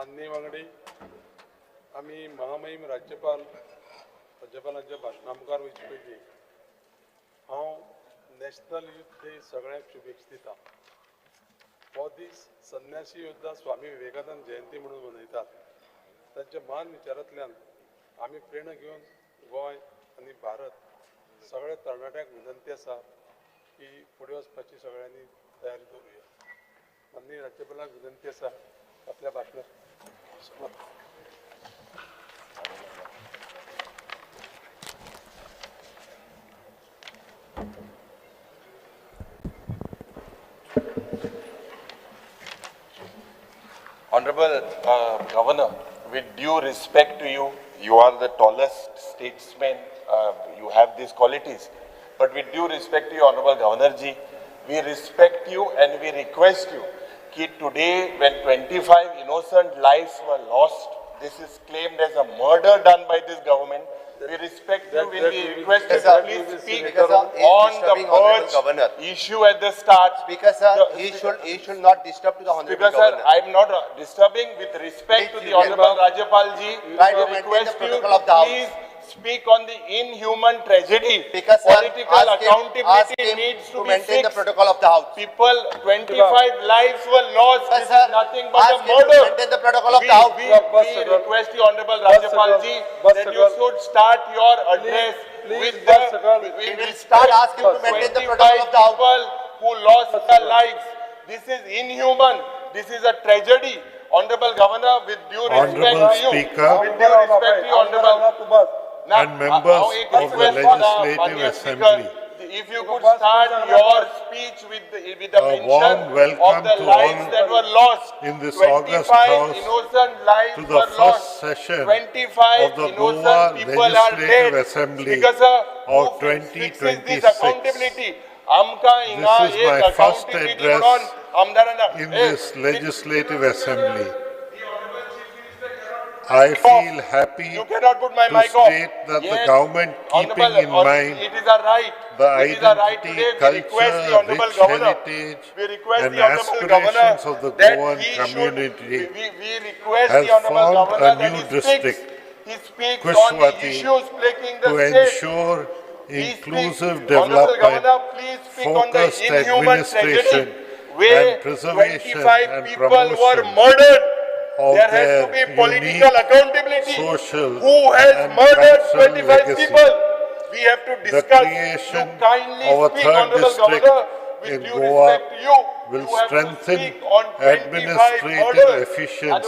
माननीय वांगडी आम्ही महामहिम राज्यपालांच्या भाशणा मुखार वयचे पयलीं हांव नॅशनल यूथ डे सगळ्यांक शुभेच्छा दिता। हो दीस संन्यासी योद्धा स्वामी विवेकानंद जयंती म्हणून मनयतात। तांच्या महान विचारांतल्यान आमी प्रेरणा घेवन गोंय आनी भारत सगळ्या तरणाट्यांक विनंती आसा की फुडें वचपाची सगळ्यांनी तयारी दवरुया। माननीय राज्यपालांक विनंती आसा आपल्या भाशणाक Honorable Governor, with due respect to you, you are the tallest statesman, you have these qualities. But with due respect to you, Honorable Governor Ji, we respect you and we request you that today when 25 innocent lives were lost, this is claimed as a murder done by this government. We respect you when we request you to please speak on the purge issue at the start. Speaker sir, he should not disturb to the Honorable Speaker sir, Governor. I am not disturbing. With respect to the Honorable Rajyapal ji, Try to I maintain request the you protocol to of the House. please speak on the inhuman tragedy. Speaker sir, Political ask accountability him needs to be maintain the fixed. protocol of the House. People, 25 lives were lost. Sir, This sir, is nothing but a ask him to murder. maintain the protocol of the House. We request you, Honorable Rajyapal ji, that you should start your address with the. We will start Ask him to maintain the protocol of the House. people who lost their lives. This is inhuman. This is a tragedy. Honorable Governor, with due respect Honorable to you, Speaker with due respect to you, Honorable. and members of the Legislative Assembly, if you could start your speech with the mention warm welcome of the to lives all that were lost. in this 25 August House innocent lives to the were first lost. session 25 of the innocent Goa people are Legislative dead. Assembly Speaker sir, of who fixes 2026. this accountability? Amka inga This is my ek first accountability address म्हणून आमदारांना in this Legislative Assembly. I feel happy You cannot put my to mic off. state that the Yes, government keeping Honorable, in mind it is a right. the It is a right identity, today. We request the culture, Honorable rich Governor. heritage We request and the Honorable Governor aspirations of the that Goan he community should, we request has the Honorable formed Governor a that new he district, speaks, he speaks on the Kushwati, issues plaguing the to state. ensure He inclusive speaks. Honorable development, Governor, please speak on the focused inhuman administration tragedy where and preservation 25 and people were promotion murdered. of There has their to be political unique accountability. social Who has and murdered cultural 25 legacy. people? We have to The discuss. creation You kindly of a speak, third Honorable district Governor, with in due Goa respect to you. will You have to strengthen speak on 25 administrative murders. Otherwise efficiency it is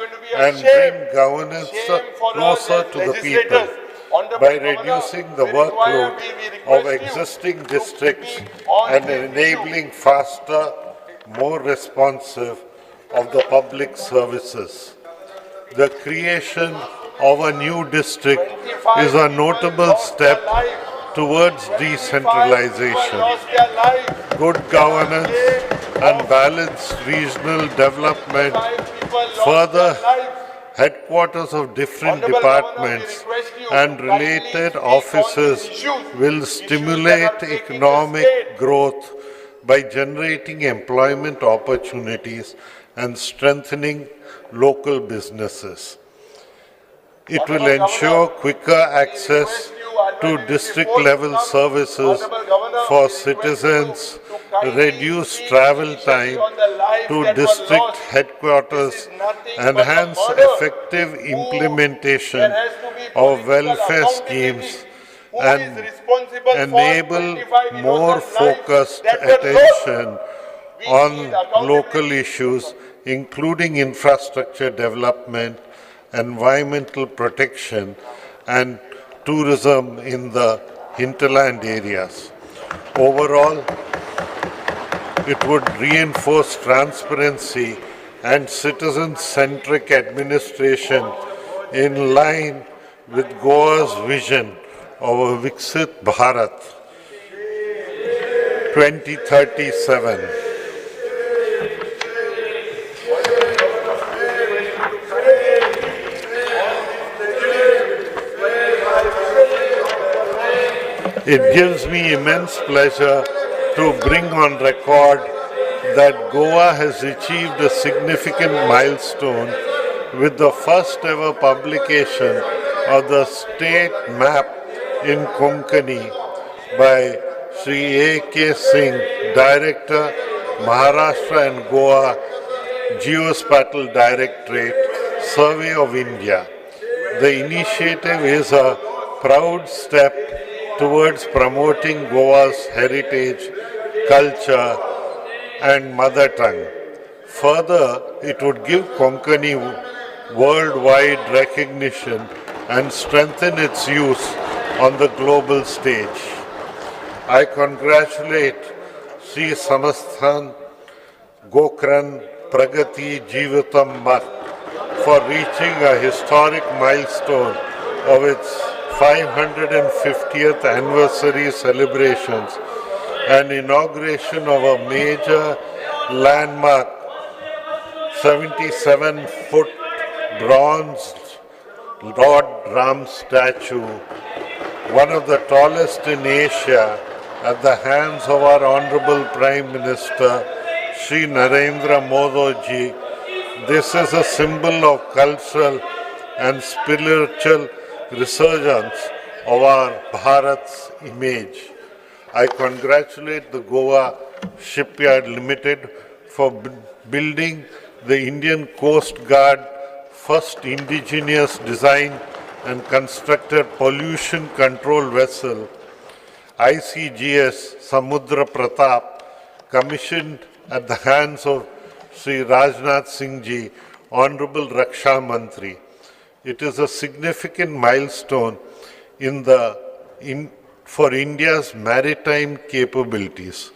going to be a and shame. bring governance Shame for us closer as to the people legislators. Honorable by Governor, reducing the we require- workload we of request you existing to districts speak on and this enabling faster, more responsive of the public services. The creation of a new district is a notable step towards decentralization. Good governance and balanced regional development. Further, headquarters of different departments and related offices will stimulate economic growth by generating employment opportunities and strengthening local businesses. It will ensure quicker access to district-level services for citizens, reduce travel time to district headquarters, enhance effective implementation of welfare schemes, and enable more focused attention on local issues, including infrastructure development, environmental protection, and tourism in the hinterland areas. Overall, it would reinforce transparency and citizen-centric administration in line with Goa's vision of a Viksit Bharat 2037. It gives me immense pleasure to bring on record that Goa has achieved a significant milestone with the first ever publication of the state map in Konkani by Sri A.K. Singh, Director, Maharashtra and Goa Geospatial Directorate, Survey of India. The initiative is a proud step towards promoting Goa's heritage, culture, and mother tongue. Further, it would give Konkani worldwide recognition and strengthen its use on the global stage. I congratulate Sri Samasthan Gokran Pragati Jivatam Math for reaching a historic milestone of its 550th anniversary celebrations and inauguration of a major landmark 77-foot bronze Lord Ram statue, one of the tallest in Asia, at the hands of our Honorable Prime Minister Shri Narendra Modi. This is a symbol of cultural and spiritual resurgence of our Bharat's image. I congratulate the Goa Shipyard Limited for building the Indian Coast Guard first indigenous design and constructed pollution control vessel ICGS Samudra Pratap, commissioned at the hands of Sri Rajnath Singh Ji, Honorable Raksha Mantri. It is a significant milestone for India's maritime capabilities.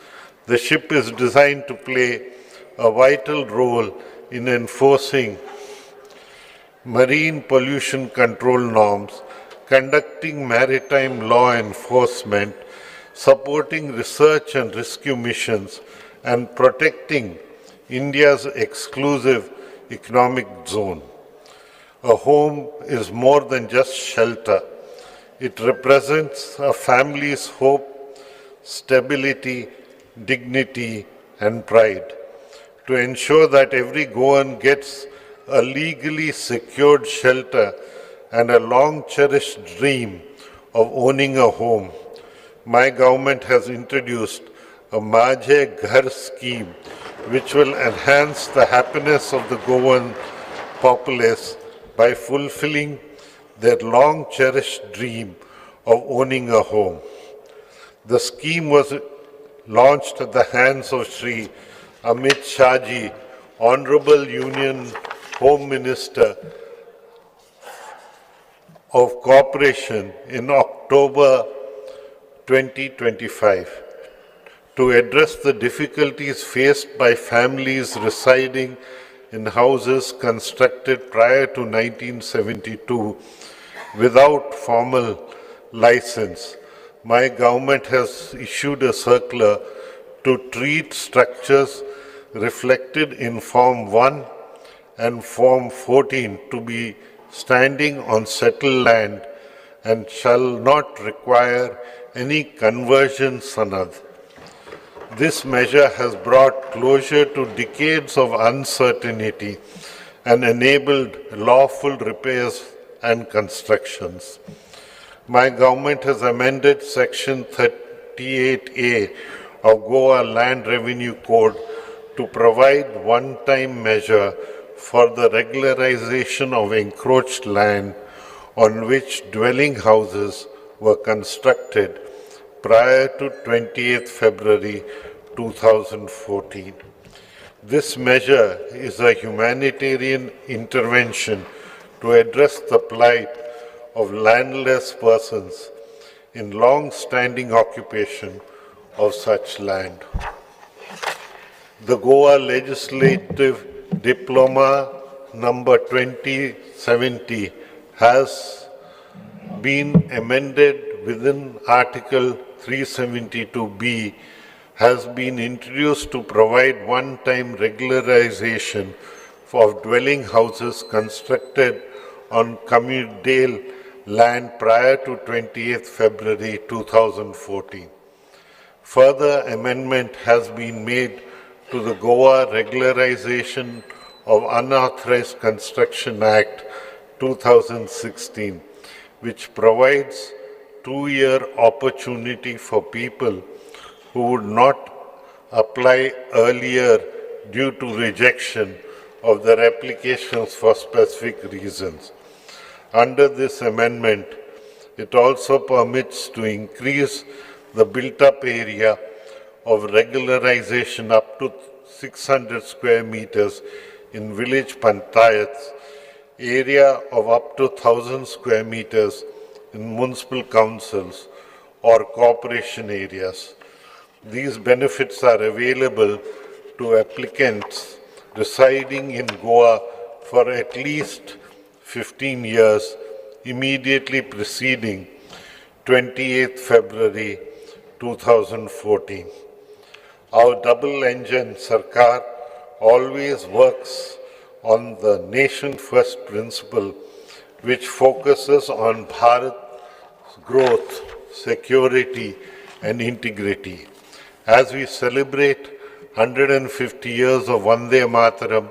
The ship is designed to play a vital role in enforcing marine pollution control norms, conducting maritime law enforcement, supporting research and rescue missions, and protecting India's exclusive economic zone. A home is more than just shelter. It represents a family's hope, stability, dignity, and pride. To ensure that every Goan gets a legally secured shelter and a long-cherished dream of owning a home, my government has introduced a Majhe Ghar scheme which will enhance the happiness of the Goan populace by fulfilling their long-cherished dream of owning a home. The scheme was launched at the hands of Sri Amit Shah Ji, Honorable Union Home Minister of Cooperation, in October 2025 to address the difficulties faced by families residing in houses constructed prior to 1972 without formal license. My government has issued a circular to treat structures reflected in Form 1 and Form 14 to be standing on settled land and shall not require any conversion sanad. This measure has brought closure to decades of uncertainty and enabled lawful repairs and constructions. My government has amended Section 38A of Goa Land Revenue Code to provide one-time measure for the regularization of encroached land on which dwelling houses were constructed prior to 20th February 2014. This measure is a humanitarian intervention to address the plight of landless persons in long-standing occupation of such land. The Goa Legislative Diploma number 2070 has been amended within Article 372B, has been introduced to provide one-time regularization of dwelling houses constructed on communal land prior to 20th February 2014. Further amendment has been made to the Goa Regularization of Unauthorized Construction Act 2016, which provides 2-year opportunity for people who would not apply earlier due to rejection of their applications for specific reasons. Under this amendment, it also permits to increase the built-up area of regularization up to 600 square meters in village panchayats, area of up to 1,000 square meters in municipal councils or corporation areas. These benefits are available to applicants residing in Goa for at least 15 years immediately preceding 28th February 2014. Our double-engine Sarkar always works on the nation-first principle, which focuses on Bharat's growth, security, and integrity. As we celebrate 150 years of Vande Mataram,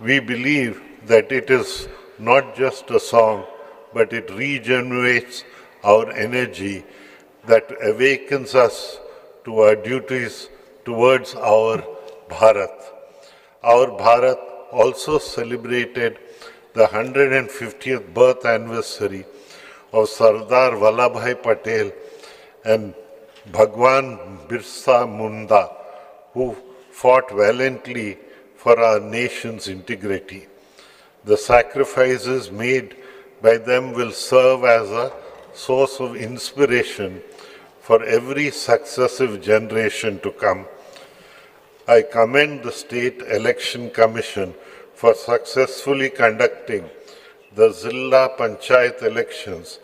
we believe that it is not just a song, but it regenerates our energy that awakens us to our duties towards our Bharat. Our Bharat also celebrated the 150th birth anniversary of Sardar Vallabhbhai Patel and Bhagwan Birsa Munda, who fought valiantly for our nation's integrity. The sacrifices made by them will serve as a source of inspiration for every successive generation to come. I commend the State Election Commission for successfully conducting the Zilla Panchayat elections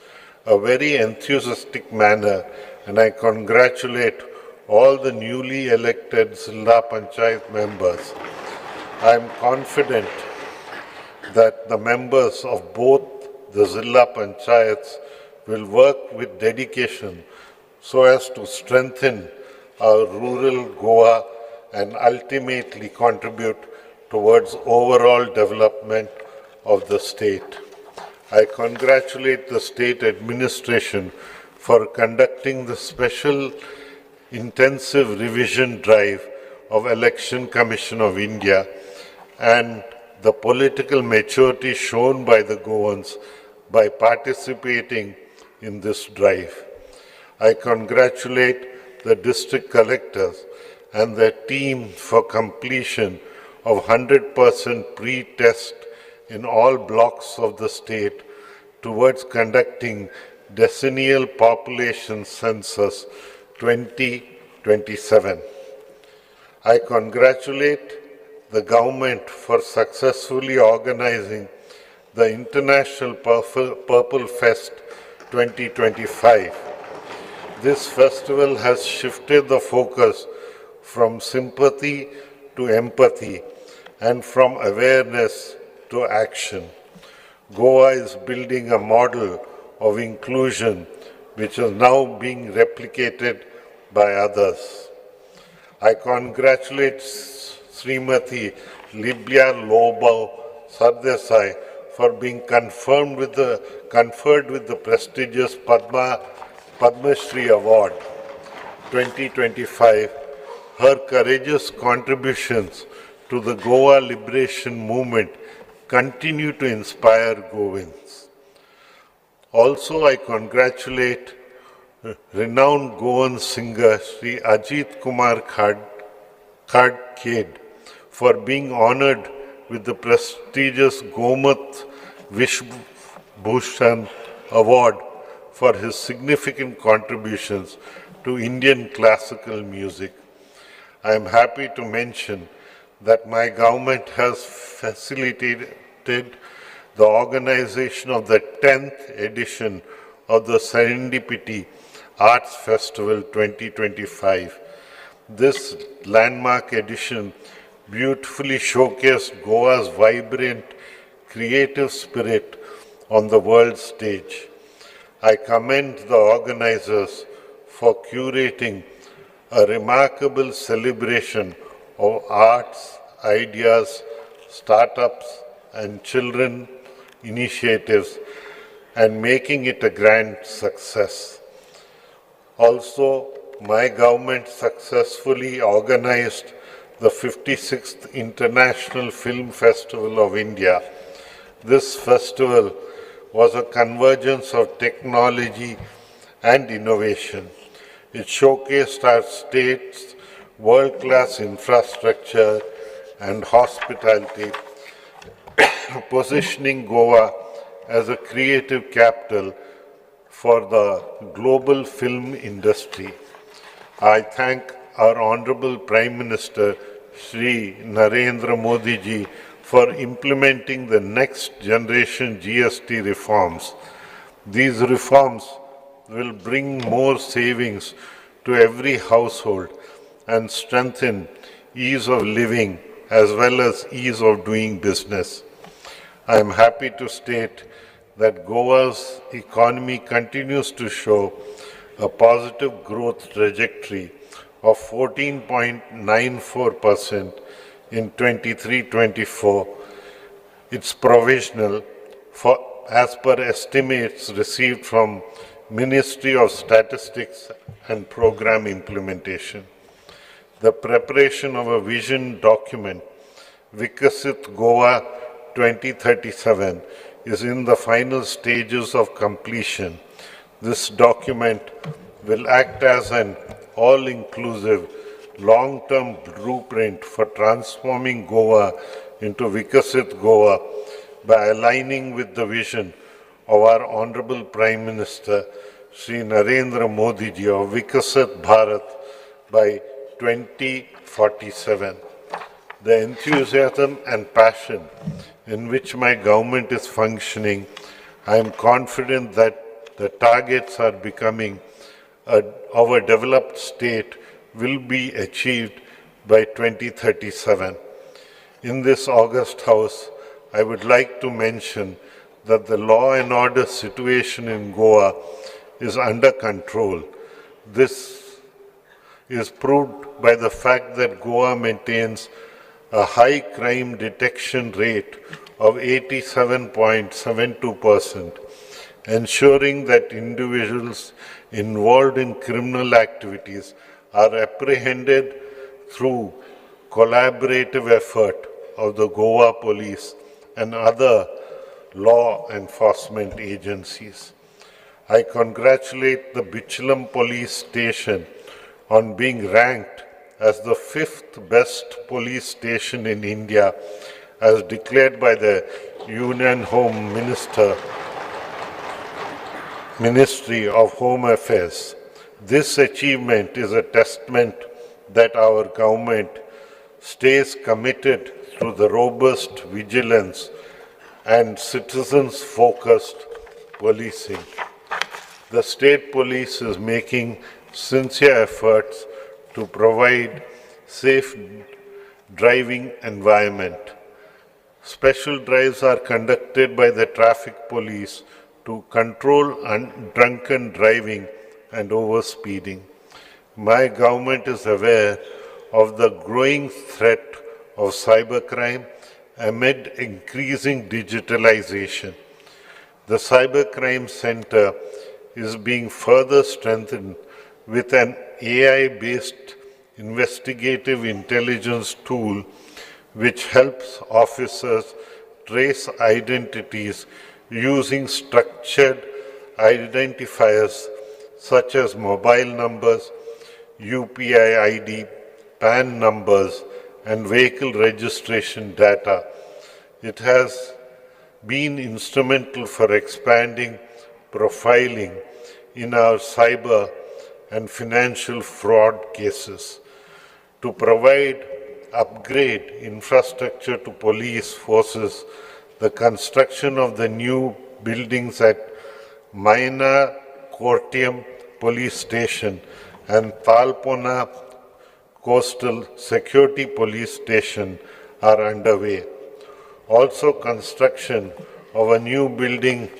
a very enthusiastic manner, and I congratulate all the newly elected Zilla Panchayat members. I am confident that the members of both the Zilla Panchayats will work with dedication so as to strengthen our rural Goa and ultimately contribute towards overall development of the state. I congratulate the state administration for conducting the special intensive revision drive of Election Commission of India and the political maturity shown by the Goans by participating in this drive. I congratulate the district collectors and their team for completion of 100% pre-test in all blocks of the state towards conducting decennial population census 2027. I congratulate the government for successfully organizing the International Purple Fest 2025. This festival has shifted the focus from sympathy to empathy and from awareness to action. Goa is building a model of inclusion which is now being replicated by others. I congratulate Srimati Libya Lobo Sardesai for being conferred with the prestigious Padma Shri Award 2025. Her courageous contributions to the Goa liberation movement continue to inspire Goans. Also, I congratulate renowned Goan singer Sri Ajit Kumar Khadkhed for being honored with the prestigious Gomat Vishbhushan Award for his significant contributions to Indian classical music. I am happy to mention that my government has facilitated the organization of the 10th edition of the Serendipity Arts Festival 2025. This landmark edition beautifully showcased Goa's vibrant, creative spirit on the world stage. I commend the organizers for curating a remarkable celebration of arts, ideas, startups, and children initiatives and making it a grand success. Also, my government successfully organized the 56th International Film Festival of India. This festival was a convergence of technology and innovation. It showcased our state's world-class infrastructure and hospitality, positioning Goa as a creative capital for the global film industry. I thank our Honorable Prime Minister, Shri Narendra Modi ji, for implementing the next generation GST reforms. These reforms will bring more savings to every household and strengthen ease of living as well as ease of doing business. I am happy to state that Goa's economy continues to show a positive growth trajectory of 14.94% in 23-24. It's provisional for as per estimates received from Ministry of Statistics and Program Implementation. The preparation of a vision document, Vikasit Goa 2037, is in the final stages of completion. This document will act as an all-inclusive, long-term blueprint for transforming Goa into Vikasit Goa by aligning with the vision of our Honorable Prime Minister, Shri Narendra Modi ji, of Vikasit Bharat by 2047. The enthusiasm and passion in which my government is functioning, I am confident that the targets are becoming of a developed state will be achieved by 2037. In this August House, I would like to mention that the law and order situation in Goa is under control. This is proved by the fact that Goa maintains a high crime detection rate of 87.72%, ensuring that individuals involved in criminal activities are apprehended through collaborative effort of the Goa Police and other law enforcement agencies. I congratulate the Bichlam Police Station on being ranked as the 5th best police station in India as declared by the Union Home Ministry of Home Affairs. This achievement is a testament that our government stays committed to the robust vigilance and citizens-focused policing. The state police is making sincere efforts to provide safe driving environment. Special drives are conducted by the traffic police to control drunken driving and overspeeding. My government is aware of the growing threat of cybercrime amid increasing digitalization. The Cybercrime Center is being further strengthened with an AI-based investigative intelligence tool which helps officers trace identities using structured identifiers such as mobile numbers, UPI ID, PAN numbers, and vehicle registration data. It has been instrumental for expanding profiling in our cyber and financial fraud cases. To provide upgrade infrastructure to police forces, the construction of the new buildings at Maina Kortiam Police Station and Talpona Coastal Security Police Station are underway. Also, construction of a new building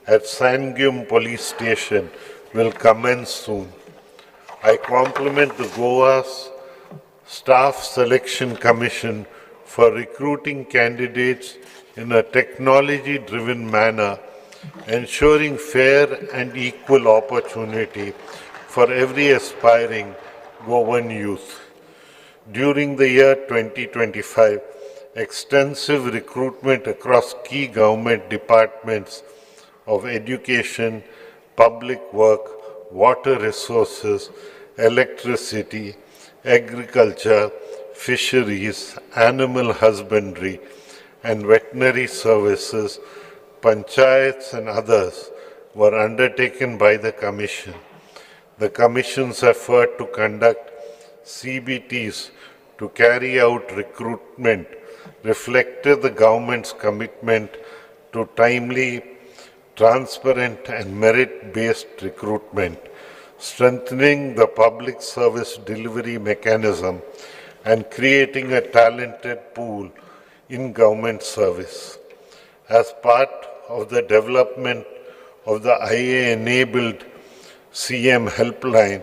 at Sangam Police Station will commence soon. I compliment the Goa's Staff Selection Commission for recruiting candidates in a technology-driven manner, ensuring fair and equal opportunity for every aspiring Goan youth. During the year 2025, extensive recruitment across key government departments of education, public work, water resources, electricity, agriculture, fisheries, animal husbandry, and veterinary services, panchayats and others were undertaken by the Commission. The Commission's effort to conduct CBTs to carry out recruitment reflected the government's commitment to timely, transparent and merit-based recruitment, strengthening the public service delivery mechanism and creating a talented pool in government service. As part of the development of the IA-enabled CM helpline,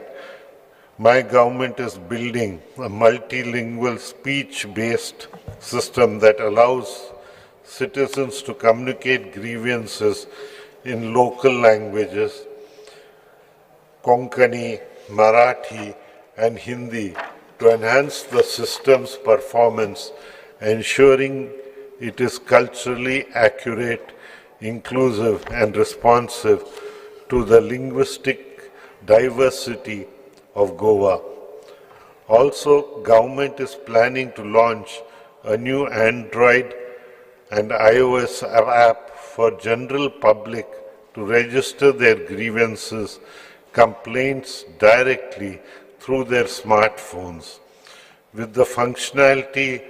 my government is building a multilingual speech-based system that allows citizens to communicate grievances in local languages, Konkani, Marathi, and Hindi, to enhance the system's performance, ensuring it is culturally accurate, inclusive, and responsive to the linguistic diversity of Goa. Also, government is planning to launch a new Android and iOS app for general public to register their grievances, complaints directly through their smartphones. With the functionality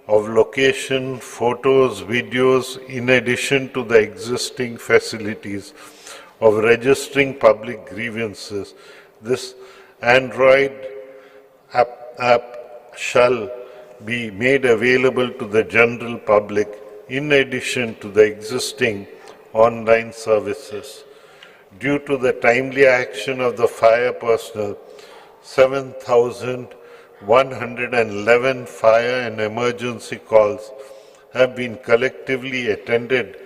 of location, photos, videos, in addition to the existing facilities of registering public grievances, this Android app shall be made available to the general public in addition to the existing online services. Due to the timely action of the fire personnel, 7,111 fire and emergency calls have been collectively attended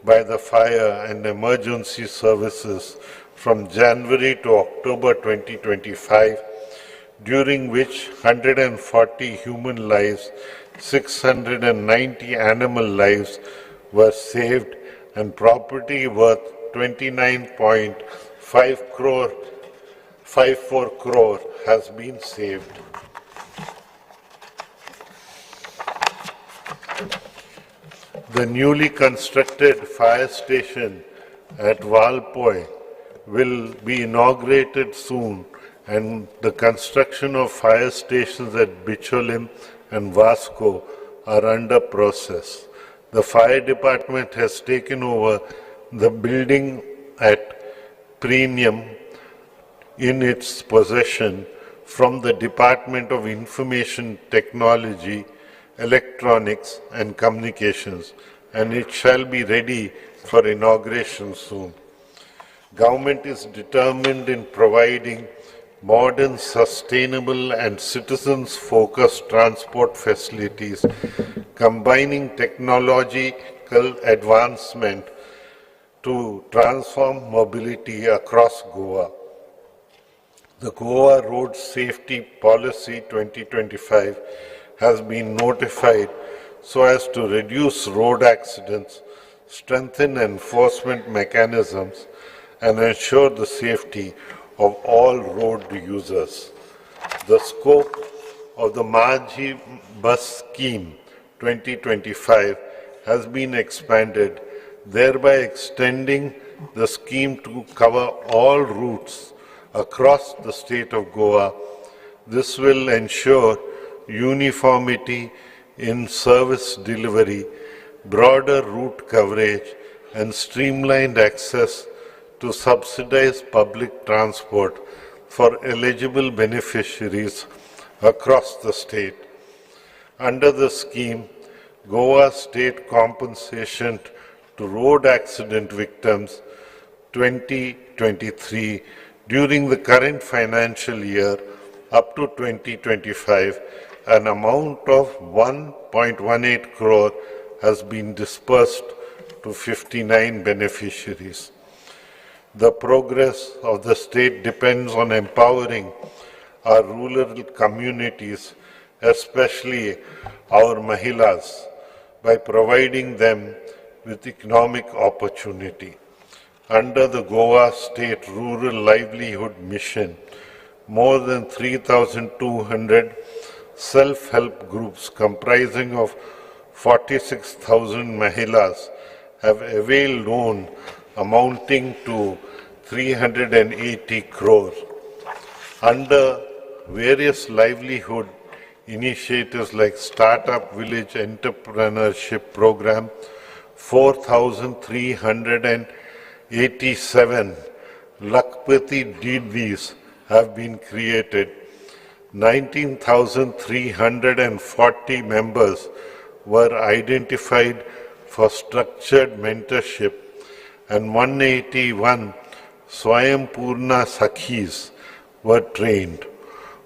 by the fire and emergency services from January to October 2025, during which 140 human lives, 690 animal lives were saved and property worth 29.54 crore has been saved. The newly constructed fire station at Valpoi will be inaugurated soon, and the construction of fire stations at Bicholim and Vasco are under process. The fire department has taken over the building at Premium in its possession from the Department of Information Technology, Electronics and Communications, and it shall be ready for inauguration soon. Government is determined in providing modern, sustainable and citizens-focused transport facilities, combining technological advancement to transform mobility across Goa. The Goa Road Safety Policy 2025 has been notified so as to reduce road accidents, strengthen enforcement mechanisms, and ensure the safety of all road users. The scope of the Majhi Bus Scheme 2025 has been expanded, thereby extending the scheme to cover all routes across the state of Goa. This will ensure uniformity in service delivery, broader route coverage, and streamlined access to subsidized public transport for eligible beneficiaries across the state. Under the scheme, Goa State Compensation to Road Accident Victims 2023 during the current financial year up to 2025 an amount of 1.18 crore has been dispersed to 59 beneficiaries. The progress of the state depends on empowering our rural communities, especially our Mahilas, by providing them with economic opportunity. Under the Goa State Rural Livelihood Mission, more than 3,200 self-help groups comprising of 46,000 Mahilas have availed loan amounting to 380 crore. Under various livelihood initiatives like Startup Village Entrepreneurship Program, 4,387 Lakpati Didis have been created. 19,340 members were identified for structured mentorship and 181 Swayam Sakhis were trained.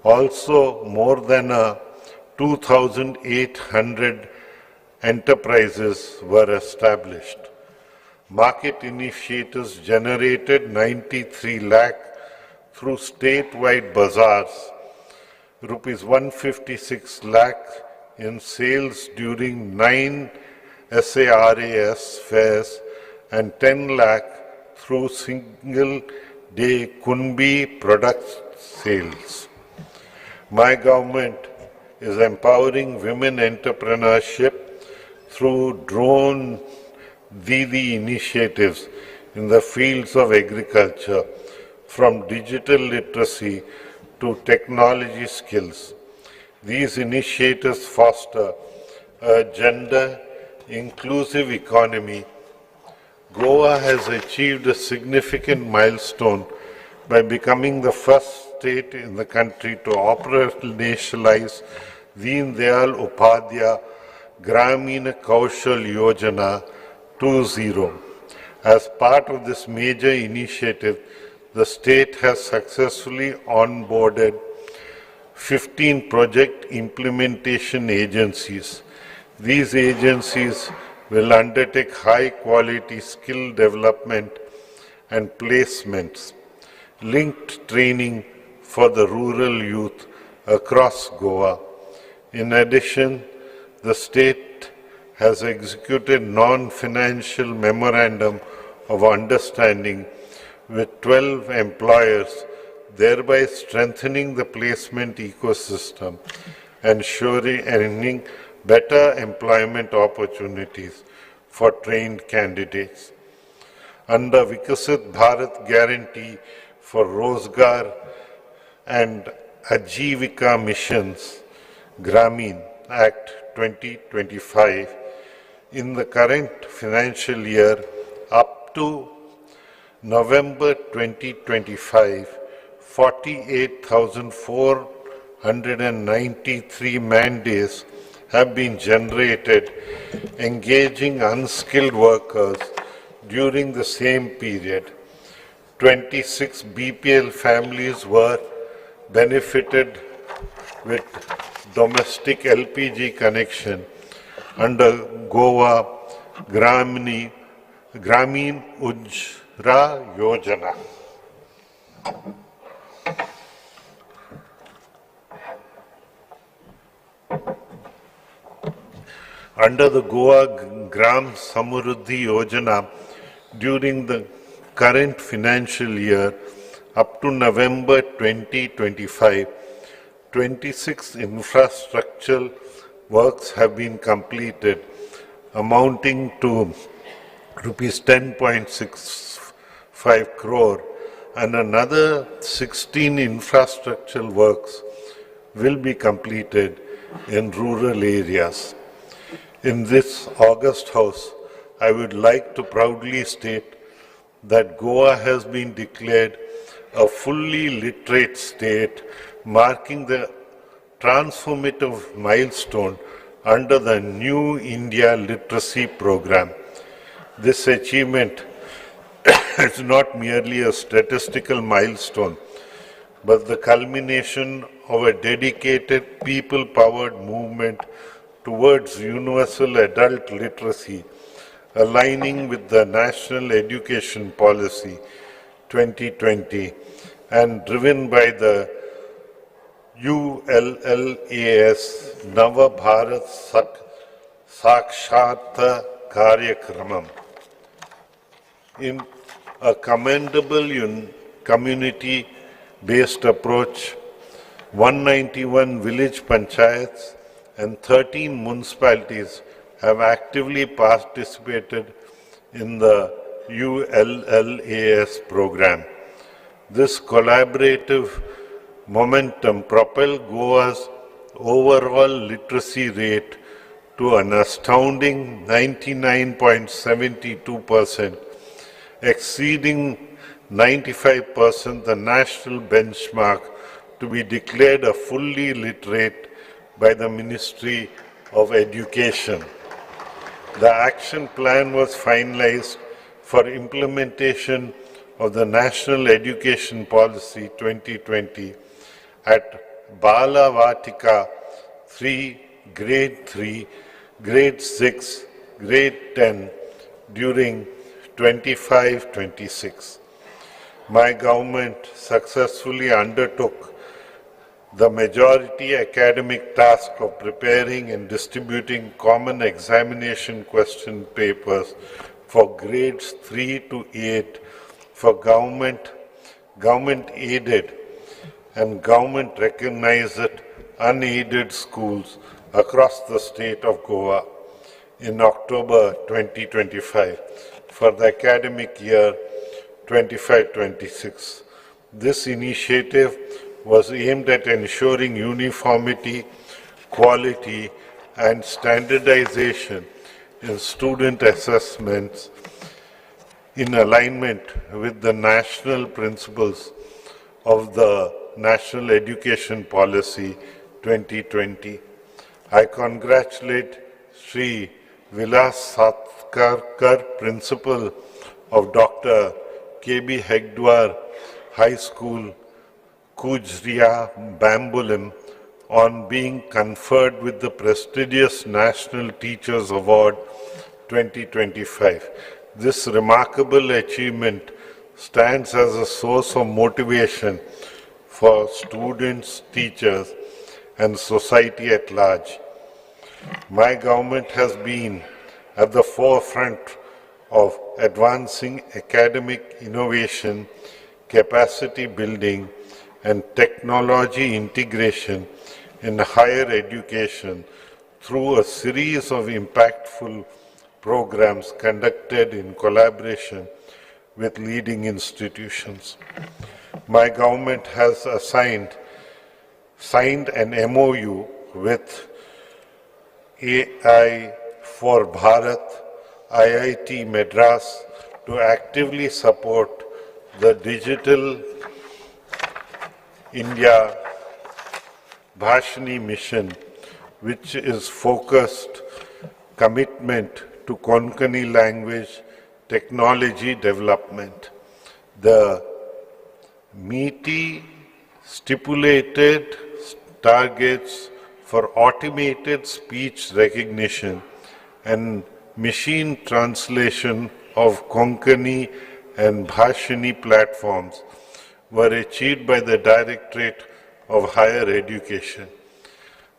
Also, more than 2,800 enterprises were established. Market initiatives generated 93 lakh through statewide bazaars, rupees 156 lakh in sales during 9 SARAS fairs and 10 lakh through single-day Kunbi product sales. My government is empowering women entrepreneurship through drone Didi initiatives in the fields of agriculture, from digital literacy to technology skills. These initiatives foster a gender-inclusive economy. Goa has achieved a significant milestone by becoming the first state in the country to operationalize Deen Dayal Upadhyaya Grameen Kaushal Yojana 2.0. As part of this major initiative, the state has successfully onboarded 15 project implementation agencies. These agencies will undertake high-quality skill development and placements, linked training for the rural youth across Goa. In addition, the state has executed non-financial memorandum of understanding with 12 employers, thereby strengthening the placement ecosystem and ensuring better employment opportunities for trained candidates. Under Vikasit Bharat Guarantee for Rozgar and Ajivika Missions, Grameen Act 2025, in the current financial year up to November 2025, 48,493 man-days have been generated engaging unskilled workers during the same period. 26 BPL families were benefited with domestic LPG connection under Goa Grameen Ujra Yojana. Under the Goa Gram Samruddhi Yojana, during the current financial year up to November 2025, 26 infrastructural works have been completed, amounting to rupees 10.65 crore, and another 16 infrastructural works will be completed in rural areas. In this August House, I would like to proudly state that Goa has been declared a fully literate state, marking the transformative milestone under the New India Literacy Program. This achievement is not merely a statistical milestone, but the culmination of a dedicated people-powered movement towards universal adult literacy, aligning with the National Education Policy 2020 and driven by the ULLAS Nava Bharat Saksharta Karyakramam. In a commendable community-based approach, 191 village panchayats and 13 municipalities have actively participated in the ULLAS program. This collaborative momentum propelled Goa's overall literacy rate to an astounding 99.72%, exceeding 95%, the national benchmark, to be declared a fully literate by the Ministry of Education. The action plan was finalized for implementation of the National Education Policy 2020 at Bala Vatika 3, Grade 3, Grade 6, Grade 10 during 25-26. My government successfully undertook the majority academic task of preparing and distributing common examination question papers for grades 3 to 8 for government-aided and government-recognized unaided schools across the state of Goa in October 2025 for the academic year 25-26. This initiative was aimed at ensuring uniformity, quality, and standardization in student assessments in alignment with the national principles of the National Education Policy 2020. I congratulate Sri Vilas Satkarkar, Principal of Dr. K.B. Hegdwar High School, Kujria, Bambulim, on being conferred with the prestigious National Teachers Award 2025. This remarkable achievement stands as a source of motivation for students, teachers, and society at large. My government has been at the forefront of advancing academic innovation, capacity building, and technology integration in higher education through a series of impactful programs conducted in collaboration with leading institutions. My government has signed an MOU with AI for Bharat, IIT Madras, to actively support the Digital India Bhashani mission, which is focused commitment to Konkani language technology development. The meaty stipulated targets for automated speech recognition and machine translation of Konkani and Bhashani platforms were achieved by the Directorate of Higher Education.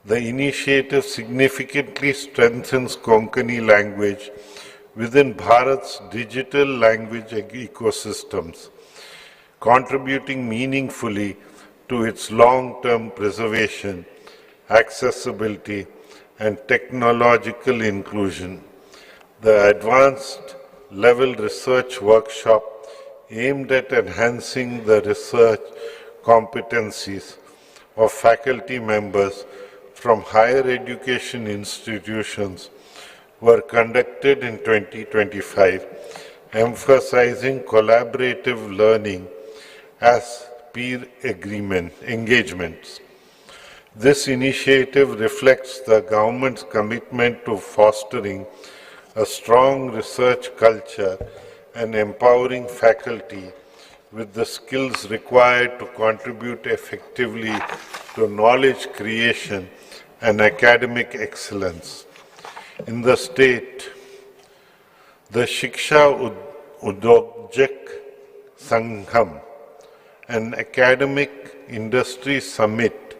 The initiative significantly strengthens Konkani language within Bharat's digital language ecosystems, contributing meaningfully to its long-term preservation, accessibility, and technological inclusion. The advanced level research workshop aimed at enhancing the research competencies of faculty members from higher education institutions were conducted in 2025, emphasizing collaborative learning as peer engagements. This initiative reflects the government's commitment to fostering a strong research culture and empowering faculty with the skills required to contribute effectively to knowledge creation and academic excellence. In the state, the Shiksha Udyojak Sangham, an academic industry summit,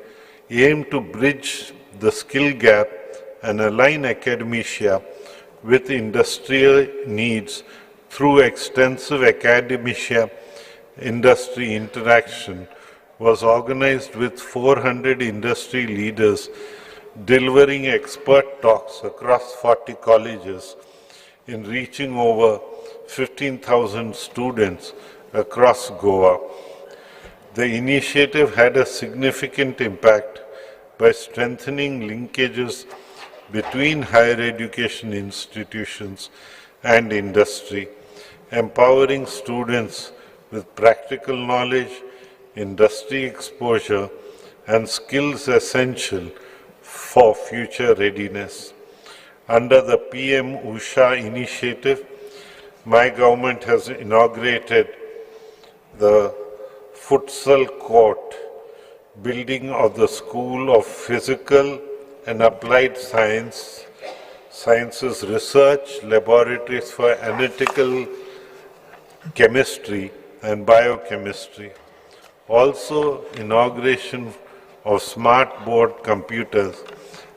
aimed to bridge the skill gap and align academia with industrial needs through extensive academia industry interaction, was organized with 400 industry leaders delivering expert talks across 40 colleges in reaching over 15,000 students across Goa. The initiative had a significant impact by strengthening linkages between higher education institutions and industry, empowering students with practical knowledge, industry exposure, and skills essential for future readiness. Under the PM Usha initiative, my government has inaugurated the futsal court building of the School of Physical and Applied Sciences Research Laboratories for Analytical Chemistry and Biochemistry. Also, inauguration of smart board computers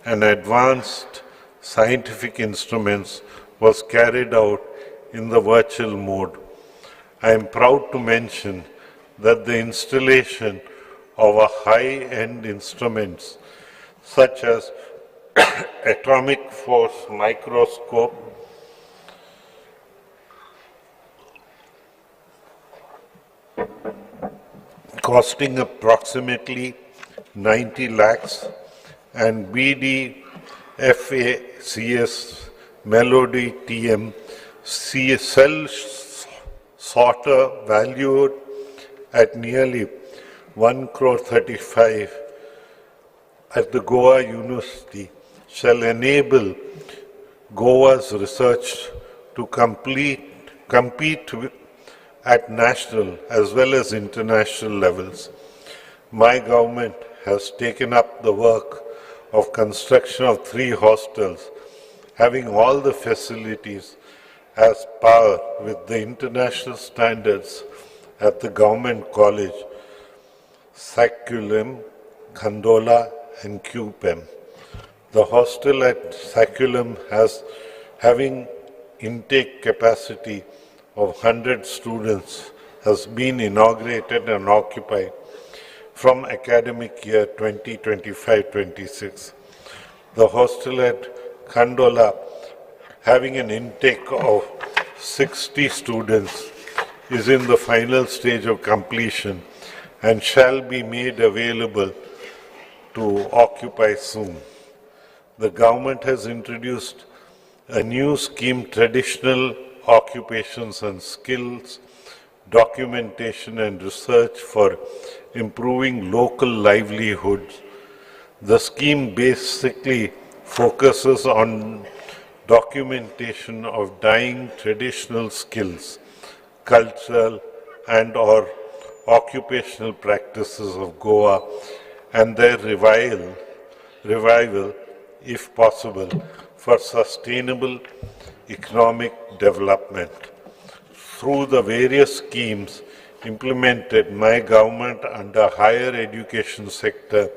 and advanced scientific instruments was carried out in the virtual mode. I am proud to mention that the installation of a high-end instruments such as atomic force microscope, costing approximately 90 lakhs, and BDFACS Melody TM cell sorter valued at nearly 1 crore 35 at the Goa University shall enable Goa's research to compete at national as well as international levels. My government has taken up the work of construction of 3 hostels having all the facilities as par with the international standards at the Government College, Saculum, Khandola and QPEM. The hostel at Saculum having intake capacity of 100 students has been inaugurated and occupied from academic year 2025-26. The hostel at Khandola having an intake of 60 students is in the final stage of completion and shall be made available to occupy soon. The government has introduced a new scheme, Traditional Occupations and Skills, Documentation and Research for Improving Local Livelihoods. The scheme basically focuses on documentation of dying traditional skills, cultural and or occupational practices of Goa and their revival, if possible, for sustainable economic development. Through the various schemes implemented my government under higher education sector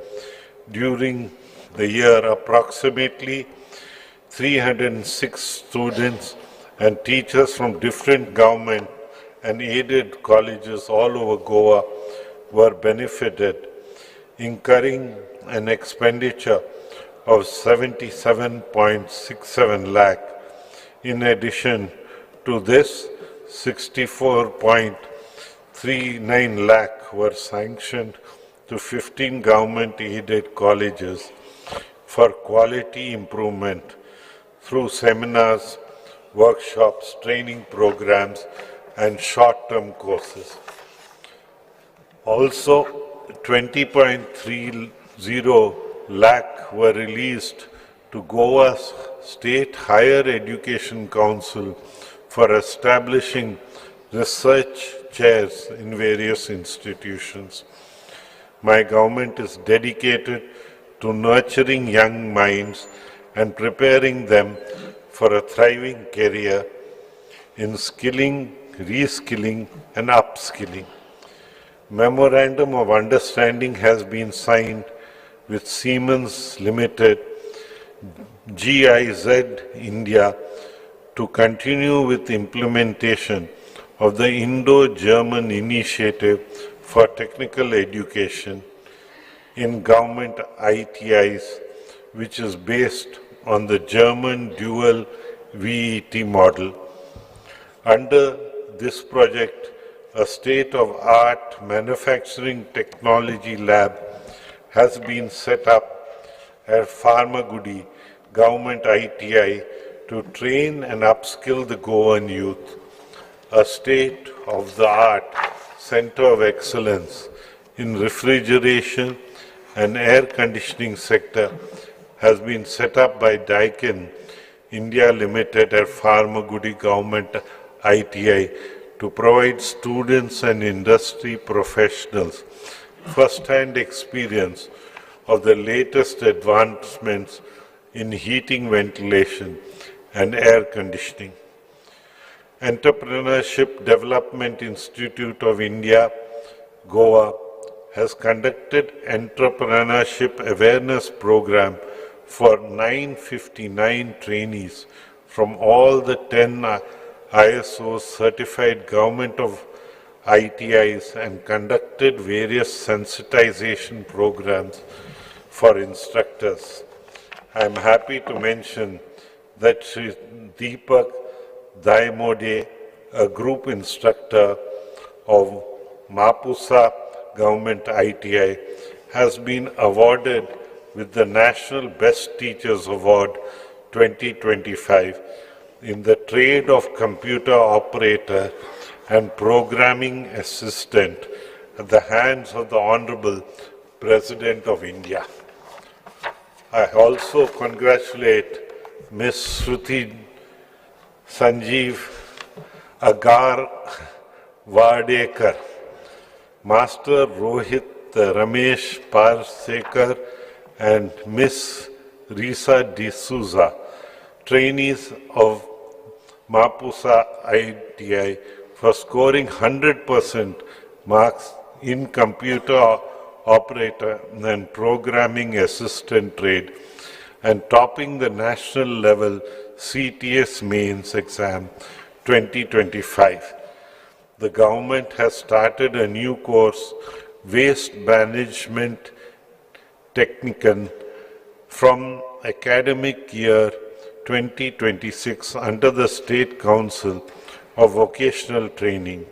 during the year, approximately 306 students and teachers from different government and aided colleges all over Goa were benefited, incurring an expenditure of 77.67 lakh. In addition to this, 64.39 lakh were sanctioned to 15 government-aided colleges for quality improvement through seminars, workshops, training programs, and short-term courses. Also, 20.30 lakh were released to Goa's State Higher Education Council for establishing research chairs in various institutions. My government is dedicated to nurturing young minds and preparing them for a thriving career in skilling, reskilling and upskilling. Memorandum of Understanding has been signed with Siemens Limited, GIZ India, to continue with implementation of the Indo-German Initiative for Technical Education in government ITIs, which is based on the German dual VET model. Under this project, a state-of-art manufacturing technology lab has been set up at Pharmagudi Government ITI to train and upskill the Goan youth. A state-of-the-art center of excellence in refrigeration and air conditioning sector has been set up by Daikin India Limited at Pharmagudi Government ITI to provide students and industry professionals first-hand experience of the latest advancements in heating, ventilation, and air conditioning. Entrepreneurship Development Institute of India, Goa, has conducted entrepreneurship awareness program for 959 trainees from all the 10 ISO certified government of ITIs and conducted various sensitization programs for instructors. I am happy to mention that Sri Deepak Daimode, a group instructor of Mapusa Government ITI, has been awarded with the National Best Teachers Award 2025 in the trade of computer operator and programming assistant at the hands of the Honorable President of India. I also congratulate Ms. Shruti Sanjeev Agar Vardekar, Master Rohit Ramesh Parsekar, and Ms. Risa D'Souza, trainees of Mapusa ITI, for scoring 100% marks in computer operator and programming assistant trade and topping the national level CTS mains exam 2025. The government has started a new course, Waste Management Technican, from academic year 2026 under the State Council of Vocational Training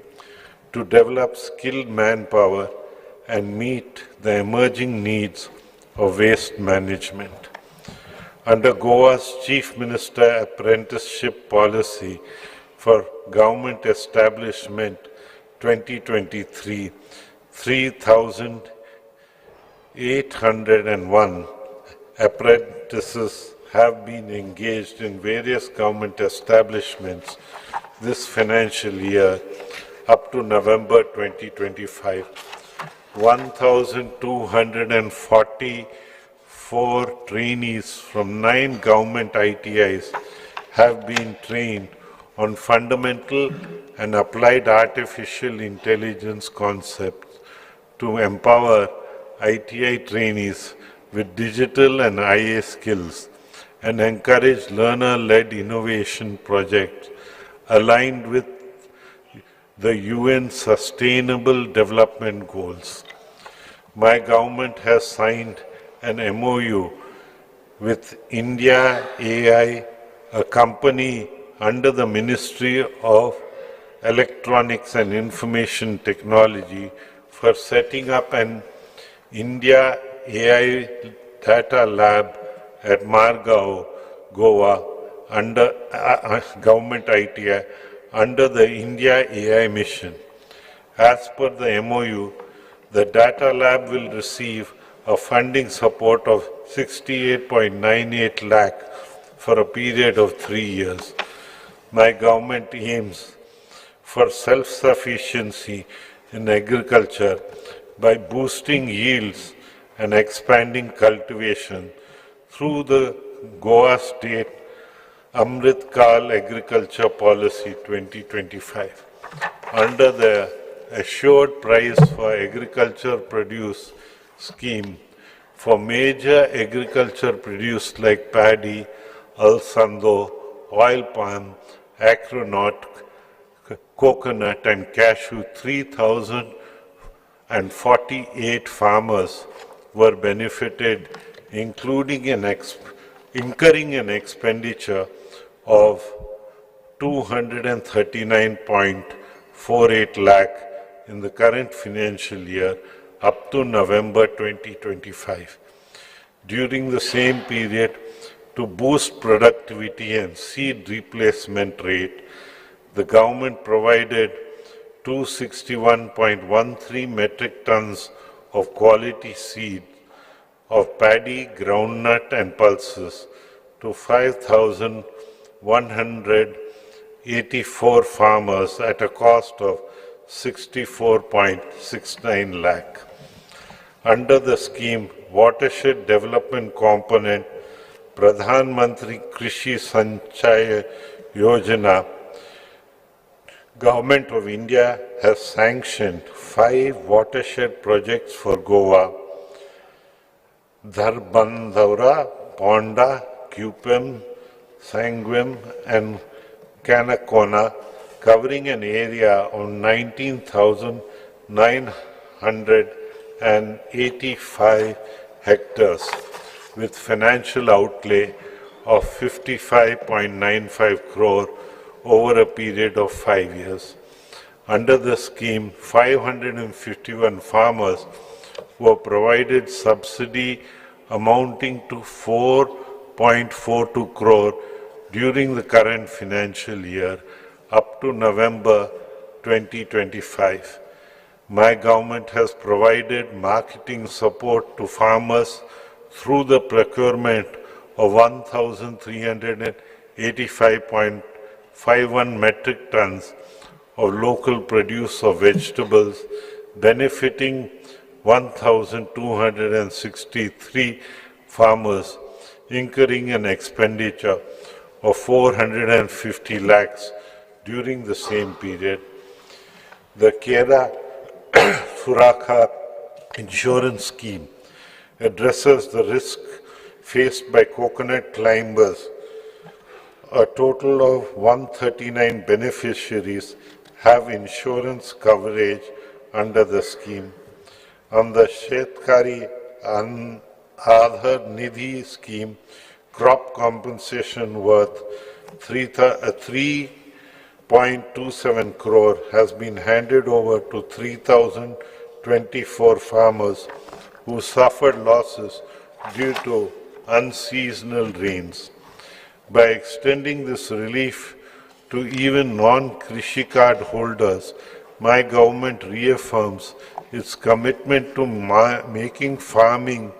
to develop skilled manpower and meet the emerging needs of waste management. Under Goa's Chief Minister Apprenticeship Policy for Government Establishment 2023, 3,801 apprentices have been engaged in various government establishments this financial year up to November 2025. 1,244 trainees from 9 government ITIs have been trained on fundamental and applied artificial intelligence concepts to empower ITI trainees with digital and IA skills and encourage learner-led innovation projects aligned with the UN Sustainable Development Goals. My government has signed an MOU with India AI, a company under the Ministry of Electronics and Information Technology, for setting up an India AI data lab at Margao, Goa, under government ITI, under the India AI mission. As per the MOU, the data lab will receive a funding support of 68.98 lakh for a period of 3 years. My government aims for self-sufficiency in agriculture by boosting yields and expanding cultivation through the Goa State Amrit Kal Agriculture Policy 2025. Under the Assured Price for Agriculture Produce scheme for major agriculture produce like paddy, alsando, oil palm, acronaut, coconut and cashew, 3,048 farmers were benefited, including incurring an expenditure of 239.48 lakh in the current financial year up to November 2025. During the same period, to boost productivity and seed replacement rate, the government provided 261.13 metric tons of quality seed of paddy, groundnut and pulses to 5,184 farmers at a cost of 64.69 lakh. Under the scheme, Watershed Development Component, Pradhan Mantri Krishi Sanchaya Yojana, Government of India has sanctioned 5 watershed projects for Goa: Dharbandhara, Ponda, Cupim, Sanguim and Canacona, covering an area of 19,985 hectares with financial outlay of 55.95 crore over a period of 5 years. Under the scheme, 551 farmers were provided subsidy amounting to 4.42 crore during the current financial year up to November 2025. My government has provided marketing support to farmers through the procurement of 1,385.51 metric tons of local produce of vegetables, benefiting 1,263 farmers, incurring an expenditure of 450 lakhs during the same period. The Kera Surakha insurance scheme addresses the risk faced by coconut climbers. A total of 139 beneficiaries have insurance coverage under the scheme. On the Shetkari Aadhar Nidhi scheme, crop compensation worth 3.27 crore has been handed over to 3,024 farmers who suffered losses due to unseasonal rains. By extending this relief to even non-Krishi card holders, my government reaffirms its commitment to making farming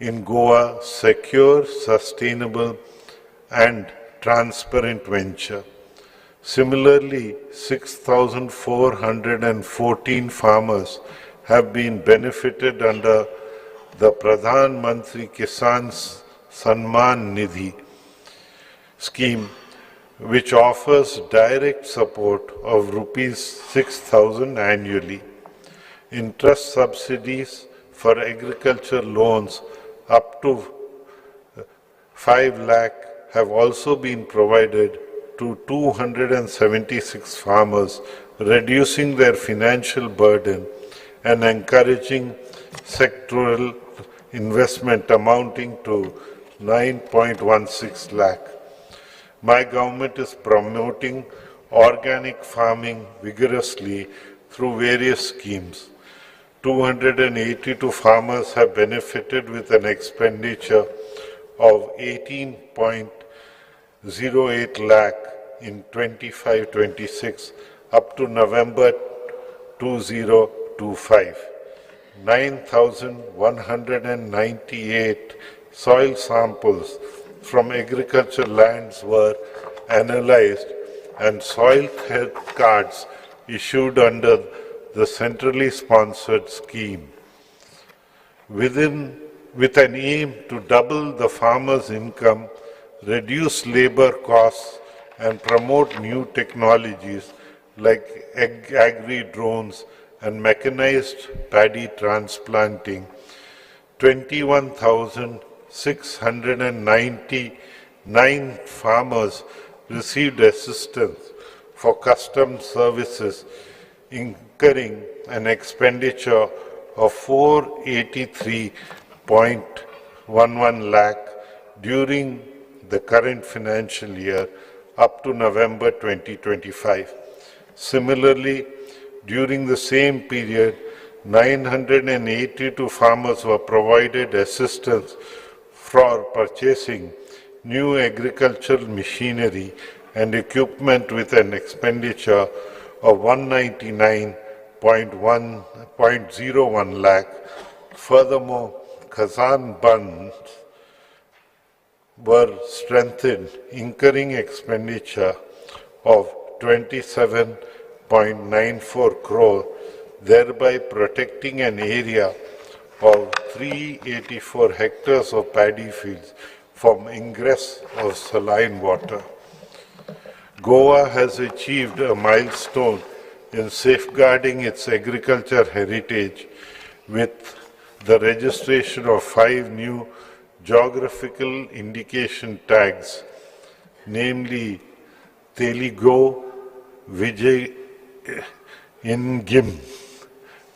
in Goa secure, sustainable and transparent venture. Similarly, 6,414 farmers have been benefited under the Pradhan Mantri Kisan Samman Nidhi scheme, which offers direct support of rupees 6,000 annually. Interest subsidies for agriculture loans up to 5 lakh have also been provided to 276 farmers, reducing their financial burden and encouraging sectoral investment amounting to 9.16 lakh. My government is promoting organic farming vigorously through various schemes. 282 farmers have benefited with an expenditure of 18.08 lakh in 25-26 up to November 2025. 9,198 soil samples from agricultural lands were analyzed and soil health cards issued under the centrally sponsored scheme. With an aim to double the farmer's income, reduce labor costs, and promote new technologies like agri-drones and mechanized paddy transplanting, 21,699 farmers received assistance for custom services, incurring an expenditure of 483.11 lakh during the current financial year up to November 2025. Similarly, during the same period, 982 farmers were provided assistance for purchasing new agricultural machinery and equipment with an expenditure of 199.01 lakh. Furthermore, Kazan bunds were strengthened, incurring expenditure of 27.94 crore, thereby protecting an area of 384 hectares of paddy fields from ingress of saline water. Goa has achieved a milestone in safeguarding its agriculture heritage with the registration of 5 new geographical indication tags, namely Teligo, Vijay Ingim,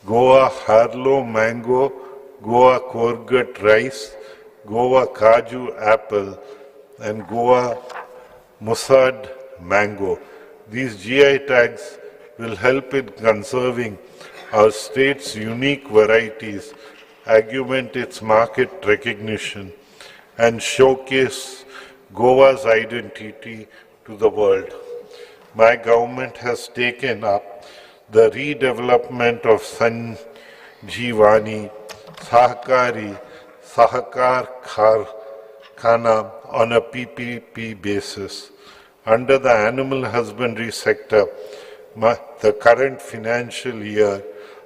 Goa Harlow mango, Goa Korgut rice, Goa Kaju apple, and Goa Musad mango. These GI tags will help in conserving our state's unique varieties, augment its market recognition, and showcase Goa's identity to the world. My government has taken up the redevelopment of Sanjeevani Sahakar Khana on a PPP basis. Under the animal husbandry sector, the current financial year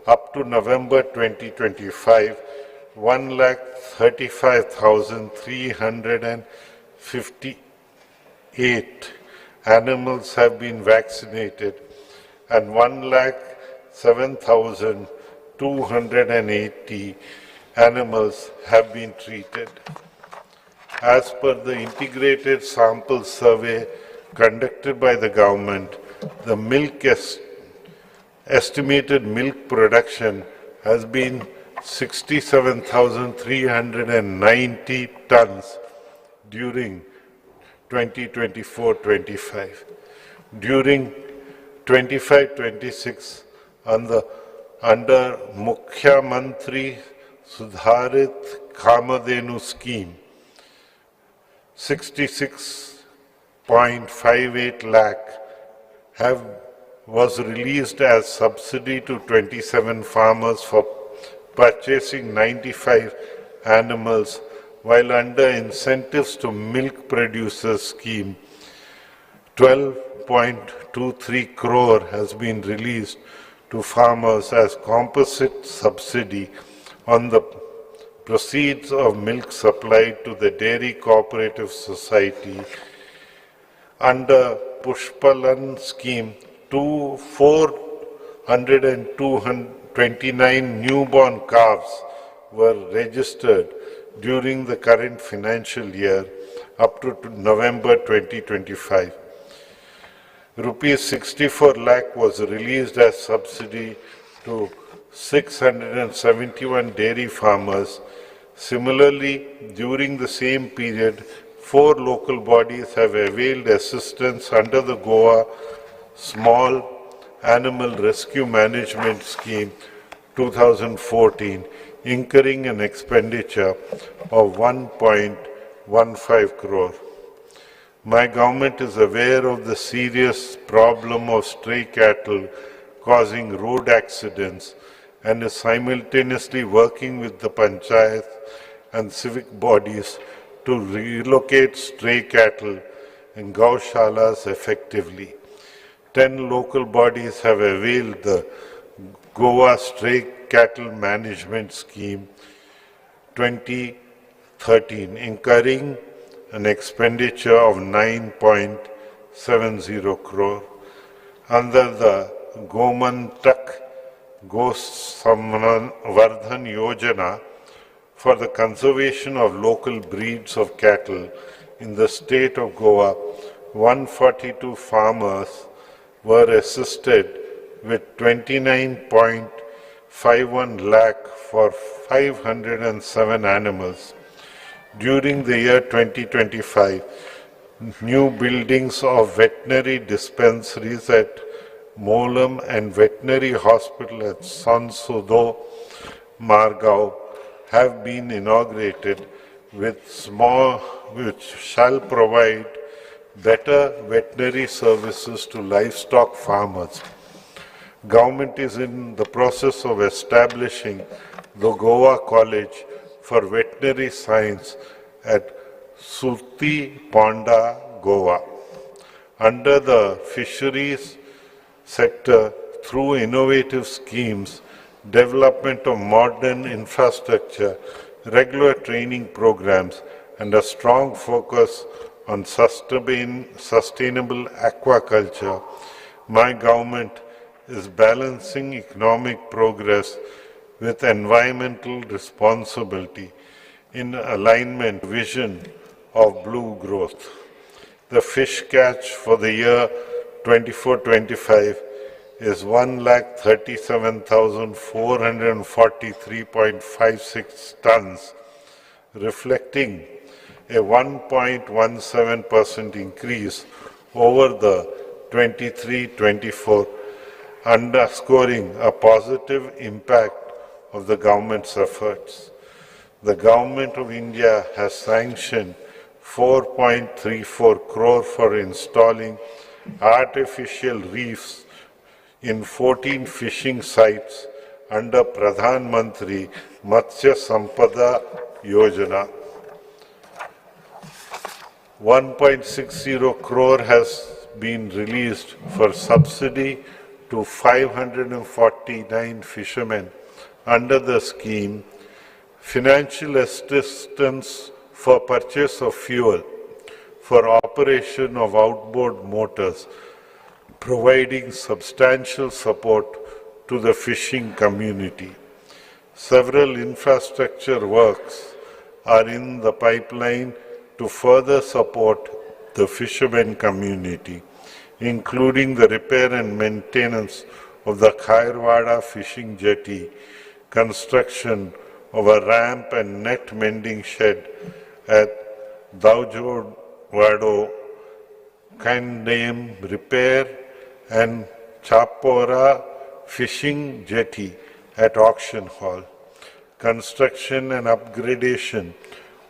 up to November 2025, 135,358 animals have been vaccinated and 107,280 animals have been treated. As per the integrated sample survey conducted by the government, the estimated milk production has been 67,390 tons during 2024-25. During 25-26, under Mukhya Mantri Sudharit Kamadhenu scheme, 66.58 lakh was released as subsidy to 27 farmers for purchasing 95 animals, while under incentives to milk producers scheme, 12.23 crore has been released to farmers as composite subsidy on the proceeds of milk supplied to the Dairy Cooperative Society. Under Pushpalan scheme, 429 newborn calves were registered during the current financial year up to November 2025. Rupees 64 lakh was released as subsidy to 671 dairy farmers. Similarly, during the same period, 4 local bodies have availed assistance under the Goa Small Animal Rescue Management Scheme 2014, incurring an expenditure of 1.15 crore. My government is aware of the serious problem of stray cattle causing road accidents and is simultaneously working with the panchayat and civic bodies to relocate stray cattle and gaushalas effectively. 10 local bodies have availed the Goa Stray Cattle Management Scheme 2013, incurring an expenditure of 9.70 crore. Under the Gomantak Gosamvardhan Yojana for the conservation of local breeds of cattle in the state of Goa, 142 farmers were assisted with 29.51 lakh for 507 animals. During the year 2025, new buildings of veterinary dispensaries at Molam and veterinary hospital at Sansudo, Margao have been inaugurated which shall provide better veterinary services to livestock farmers. Government is in the process of establishing the Goa College for Veterinary Science at Surti Ponda, Goa. Under the fisheries sector, through innovative schemes, development of modern infrastructure, regular training programs, and a strong focus on sustainable aquaculture, my government is balancing economic progress with environmental responsibility in alignment vision of blue growth. The fish catch for the year 24-25 is 1,37,443.56 tons, reflecting a 1.17% increase over the 23-24, underscoring a positive impact of the government's efforts. The Government of India has sanctioned 4.34 crore for installing artificial reefs in 14 fishing sites under Pradhan Mantri Matsya Sampada Yojana. 1.60 crore has been released for subsidy to 549 fishermen under the scheme, financial assistance for purchase of fuel for operation of outboard motors, providing substantial support to the fishing community. Several infrastructure works are in the pipeline to further support the fishermen community, including the repair and maintenance of the Khairwada fishing jetty, construction of a ramp and net mending shed at Daujodwado, Kandem repair and Chapora fishing jetty at Auction Hall, construction and upgradation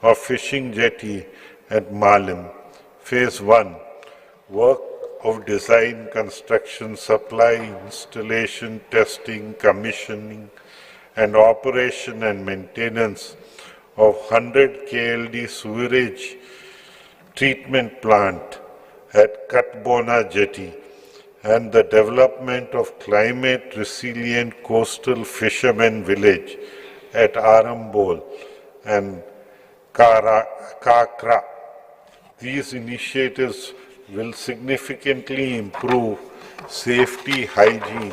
of fishing jetty at Malim, Phase 1, work of design, construction, supply, installation, testing, commissioning, and operation and maintenance of 100 KLD sewerage treatment plant at Katbona Jetty, and the development of climate-resilient coastal fishermen village at Arambol and Kakra. These initiatives will significantly improve safety, hygiene,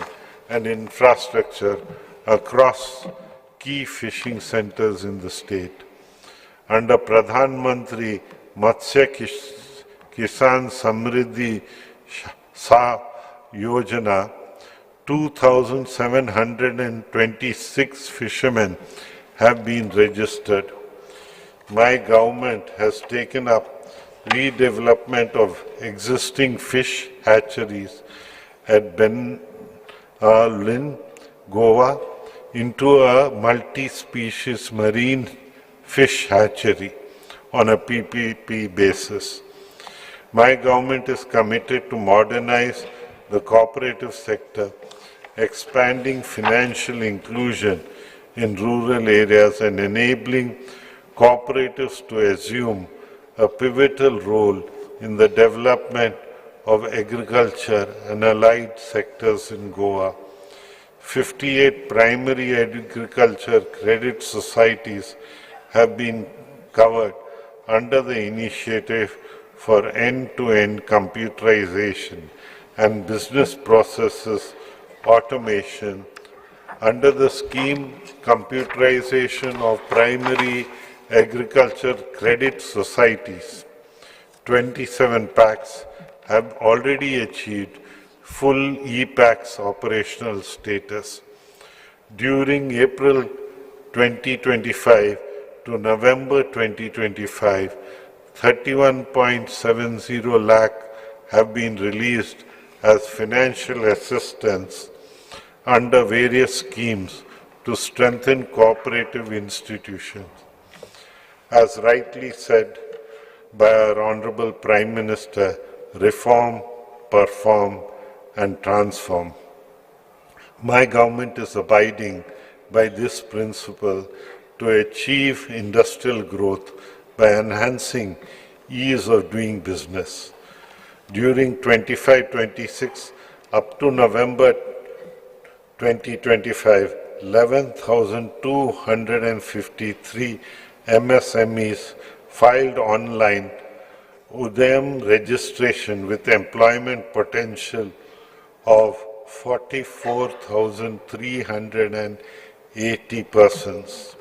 and infrastructure across key fishing centers in the state. Under Pradhan Mantri Matsya Kisan Samriddhi Sa Yojana, 2,726 fishermen have been registered. My government has taken up redevelopment of existing fish hatcheries at Benlin, Goa, into a multi-species marine fish hatchery on a PPP basis. My government is committed to modernize the cooperative sector, expanding financial inclusion in rural areas and enabling cooperatives to assume a pivotal role in the development of agriculture and allied sectors in Goa. 58 primary agriculture credit societies have been covered under the initiative for end-to-end computerization and business processes automation. Under the scheme computerization of primary agriculture credit societies, 27 packs have already achieved full e-packs operational status. During April 2025 to November 2025, 31.70 lakh have been released as financial assistance under various schemes to strengthen cooperative institutions. As rightly said by our Honorable Prime Minister, reform, perform, and transform. My government is abiding by this principle to achieve industrial growth by enhancing ease of doing business. During 25-26 up to November 2025, 11,253 MSMEs filed online Udayam registration with employment potential of 44,380 persons.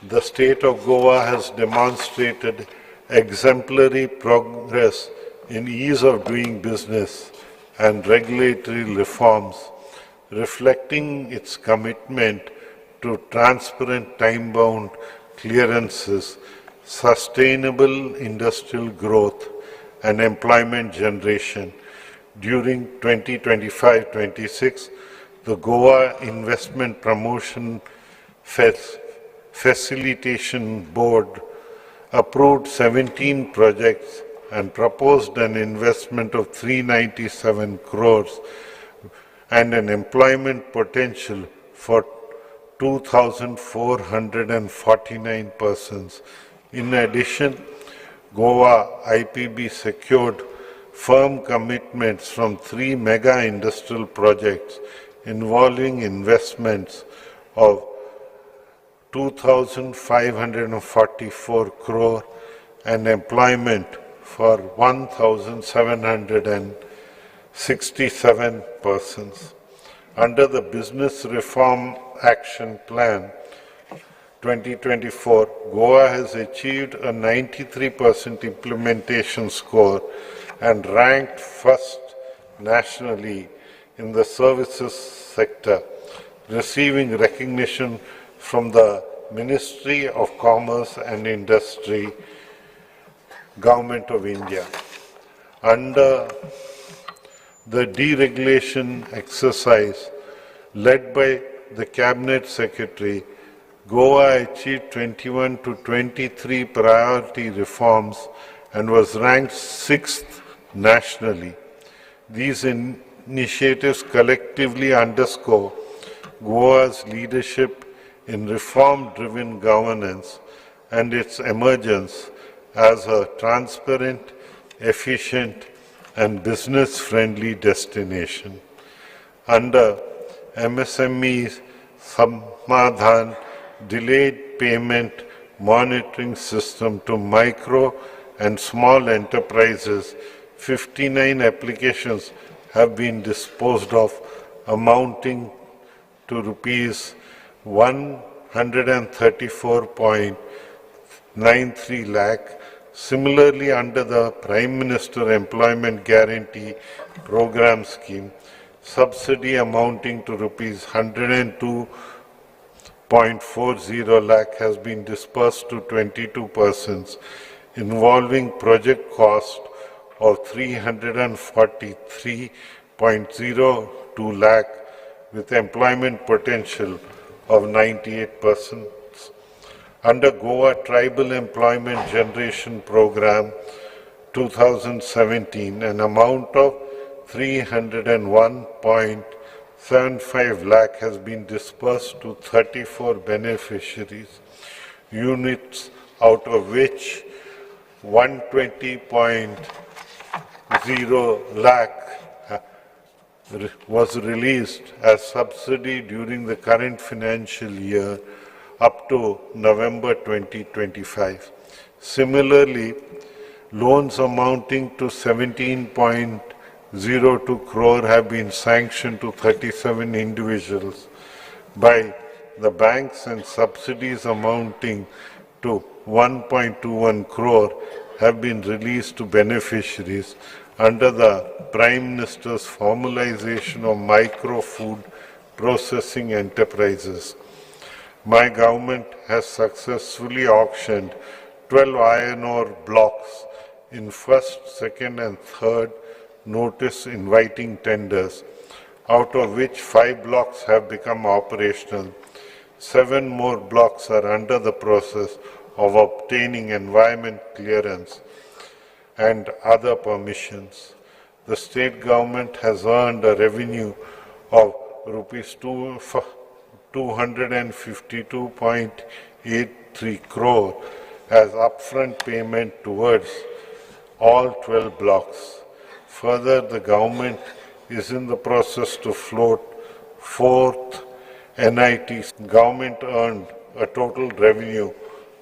The state of Goa has demonstrated exemplary progress in ease of doing business and regulatory reforms, reflecting its commitment to transparent time-bound clearances, sustainable industrial growth, and employment generation. During 2025-26, the Goa Investment Promotion Facilitation Board approved 17 projects and proposed an investment of 397 crores and an employment potential for 2,449 persons. In addition, Goa IPB secured firm commitments from 3 mega industrial projects involving investments of 2,544 crore and employment for 1,767 persons. Under the Business Reform Action Plan 2024, Goa has achieved a 93% implementation score and ranked first nationally in the services sector, receiving recognition from the Ministry of Commerce and Industry, Government of India. Under the deregulation exercise led by the Cabinet Secretary, Goa achieved 21 to 23 priority reforms and was ranked 6th nationally. These initiatives collectively underscore Goa's leadership in reform-driven governance and its emergence as a transparent, efficient, and business-friendly destination. Under MSME's Samadhan delayed payment monitoring system to micro and small enterprises, 59 applications have been disposed of, amounting to rupees 134.93 lakh. Similarly, under the Prime Minister Employment Guarantee Program scheme, subsidy amounting to rupees 102.40 lakh has been disbursed to 22 persons, involving project cost of 343.02 lakh with employment potential of 98 persons. Under Goa Tribal Employment Generation Program 2017, an amount of 301.75 lakh has been disbursed to 34 beneficiaries, units out of which 120.9 lakh was released as subsidy during the current financial year up to November 2025. Similarly, loans amounting to 17.02 crore have been sanctioned to 37 individuals by the banks, and subsidies amounting to 1.21 crore have been released to beneficiaries under the Prime Minister's formalization of micro food processing enterprises. My government has successfully auctioned 12 iron ore blocks in first, second and third notice inviting tenders, out of which 5 blocks have become operational. 7 more blocks are under the process of obtaining environment clearance and other permissions. The state government has earned a revenue of rupees 252.83 crore as upfront payment towards all 12 blocks. Further, the government is in the process to float 4th NIT. Government earned a total revenue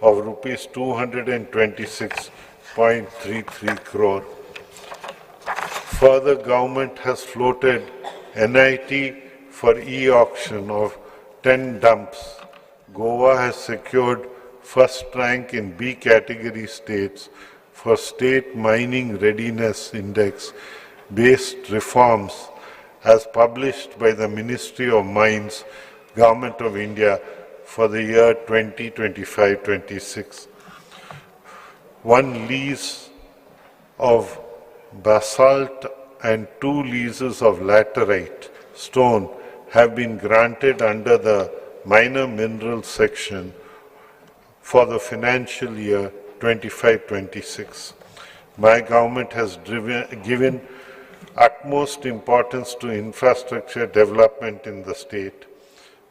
of rupees 226.33 crore. Further, government has floated NIT for e-auction of 10 dumps. Goa has secured first rank in B category states for State Mining Readiness Index based reforms as published by the Ministry of Mines, Government of India for the year 2025-26. 1 lease of basalt and 2 leases of laterite stone have been granted under the minor minerals section for the financial year 25-26. My government has given utmost importance to infrastructure development in the state.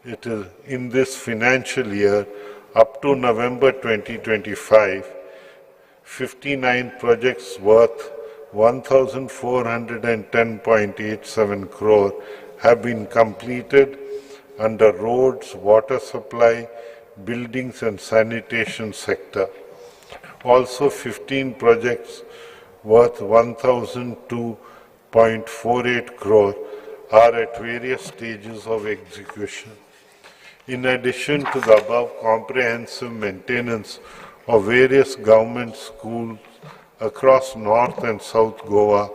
It is in this financial year up to November 2025, 59 projects worth 1,410.87 crore have been completed under roads, water supply, buildings and sanitation sector. Also 15 projects worth 1,002.48 crore are at various stages of execution. In addition to the above, comprehensive maintenance of various government schools across North and South Goa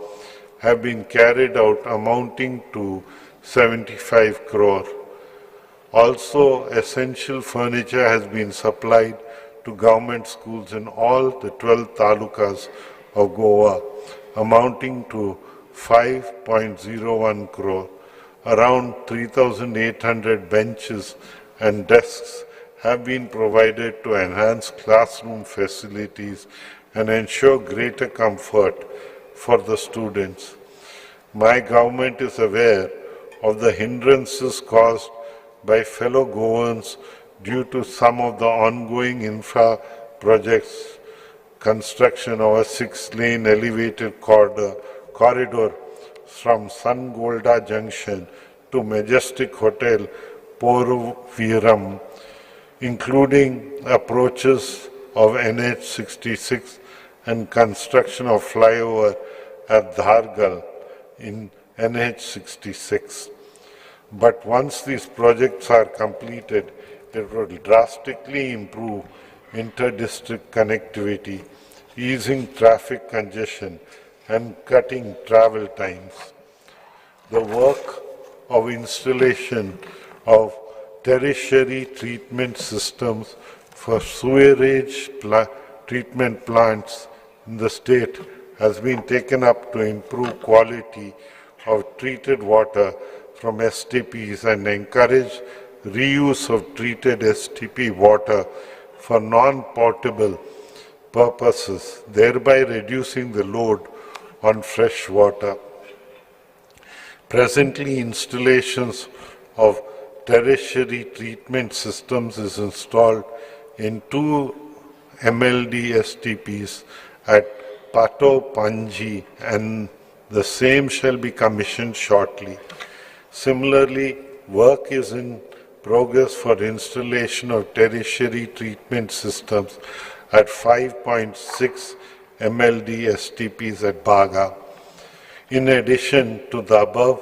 have been carried out, amounting to 75 crore. Also, essential furniture has been supplied to government schools in all the 12 talukas of Goa, amounting to 5.01 crore. Around 3,800 benches and desks have been provided to enhance classroom facilities and ensure greater comfort for the students. My government is aware of the hindrances caused by fellow Goans due to some of the ongoing infra projects, construction of a 6-lane elevated corridor from Sangolda Junction to Majestic Hotel, Poruviram, including approaches of NH66 and construction of flyover at Dhargal in NH66. But once these projects are completed, it will drastically improve inter-district connectivity, easing traffic congestion and cutting travel times. The work of installation of tertiary treatment systems for sewerage treatment plants in the state has been taken up to improve quality of treated water from STPs and encourage reuse of treated STP water for non-potable purposes, thereby reducing the load on fresh water. Presently, installations of tertiary treatment systems is installed in 2 MLD STPs at Pato Panji and The same shall be commissioned shortly. Similarly, work is in progress for installation of tertiary treatment systems at 5.6 MLD STPs at Baga. In addition to the above,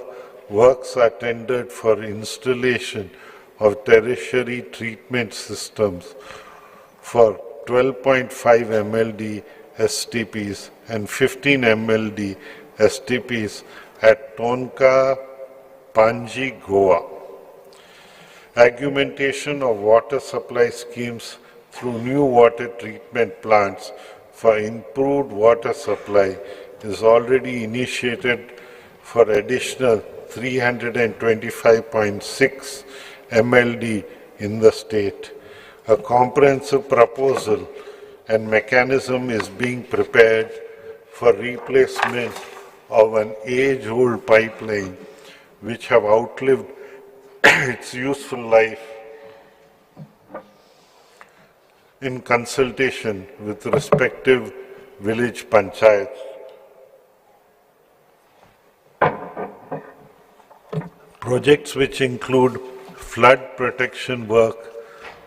works are tendered for installation of tertiary treatment systems for 12.5 MLD STPs and 15 MLD STPs at Tonka, Panji, Goa. Augmentation of water supply schemes through new water treatment plants for improved water supply is already initiated for additional 325.6 MLD in the state. A comprehensive proposal and mechanism is being prepared for replacement of an age-old pipeline which have outlived its useful life in consultation with respective village panchayats. Projects which include flood protection work,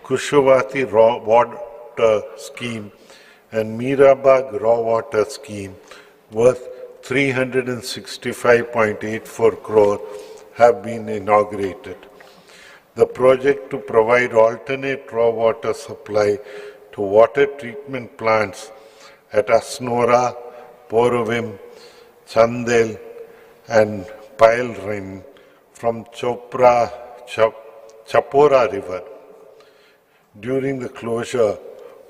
Kushavati raw water scheme and Mirabag raw water scheme worth 365.84 crore have been inaugurated. The project to provide alternate raw water supply to water treatment plants at Asnora, Porovim, Chandel and Pailrin from Chapora River during the closure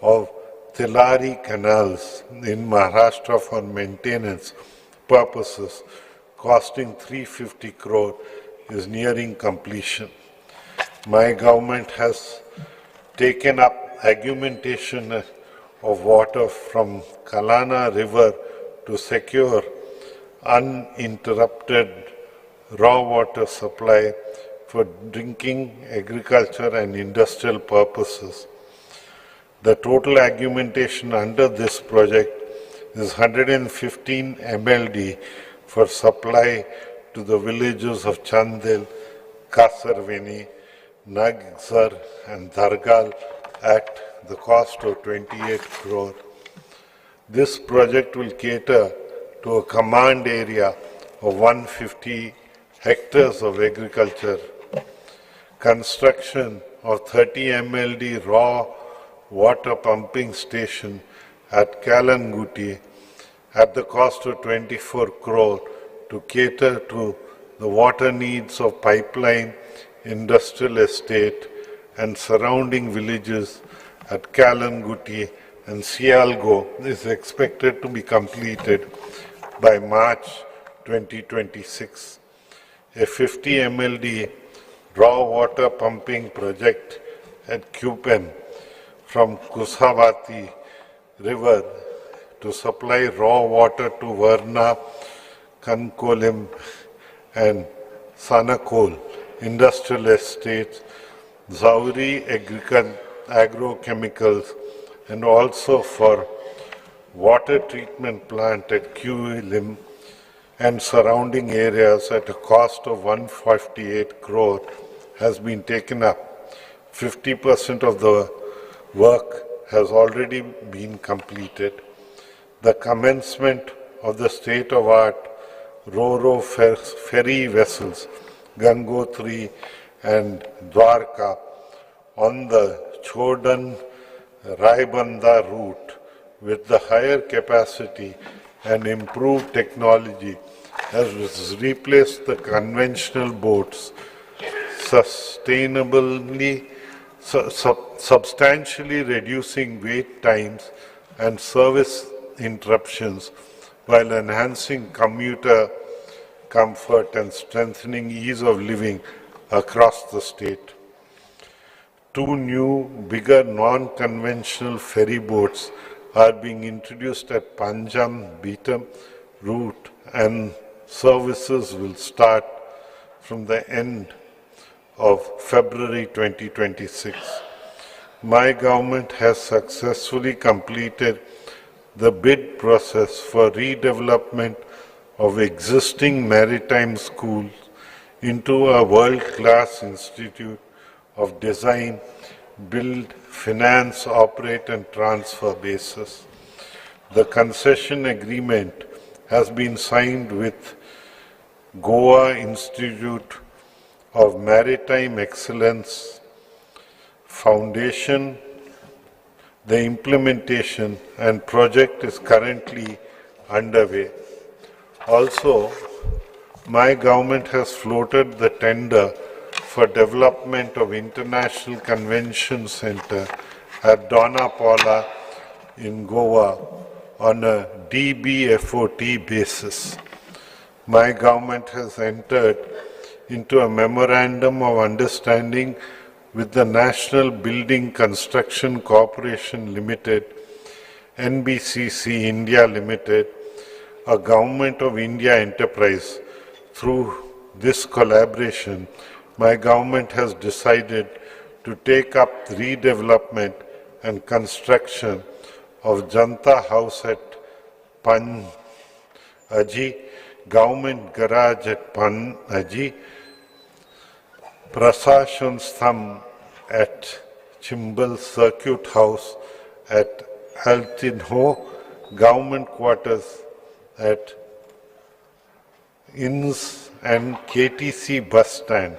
of Tilari canals in Maharashtra for maintenance purposes costing 350 crore is nearing completion. My government has taken up augmentation of water from Kalana River to secure uninterrupted raw water supply for drinking, agriculture and industrial purposes. The total augmentation under this project is 115 MLD for supply to the villages of Chandel, Kasarveni, Nagzar and Dargal at the cost of 28 crore. This project will cater to a command area of 150 hectares of agriculture. Construction of 30 MLD raw water pumping station at Kalanguti at the cost of 24 crore to cater to the water needs of pipeline, industrial estate and surrounding villages at Kalanguti and Sialgo is expected to be completed by March 2026. A 50 MLD raw water pumping project at Kupen from Kushavati River to supply raw water to Varna, Kankolim and Sanakol industrial estates, Zauri agrochemicals and also for water treatment plant at Kuilim and surrounding areas at a cost of 148 crore has been taken up. 50% of the work has already been completed. The commencement of the state-of-art Ro-Ro ferry vessels, Gangotri and Dwarka, on the Chodan-Raibanda route with the higher capacity and improved technology has replaced the conventional boats, substantially reducing wait times and service interruptions while enhancing commuter comfort and strengthening ease of living across the state. 2 new, bigger, non-conventional ferry boats are being introduced at Panjam Beatam route and services will start from the end of February 2026. My government has successfully completed the bid process for redevelopment of existing maritime schools into a world-class institute of design, build, finance, operate and transfer basis. The concession agreement has been signed with Goa Institute of Maritime Excellence Foundation. The implementation and project is currently underway. Also, my government has floated the tender for development of International Convention Center at Dona Paula in Goa on a DBFOT basis. My government has entered into a memorandum of understanding with the National Building Construction Corporation Limited, NBCC India Limited, a Government of India enterprise. Through this collaboration, my government has decided to take up the redevelopment and construction of Janta House at Panaji, Government Garage at Panaji, Prasashan Stham at Chimbal, Circuit House at Altinho, Government Quarters at Inns and KTC Bus Stand,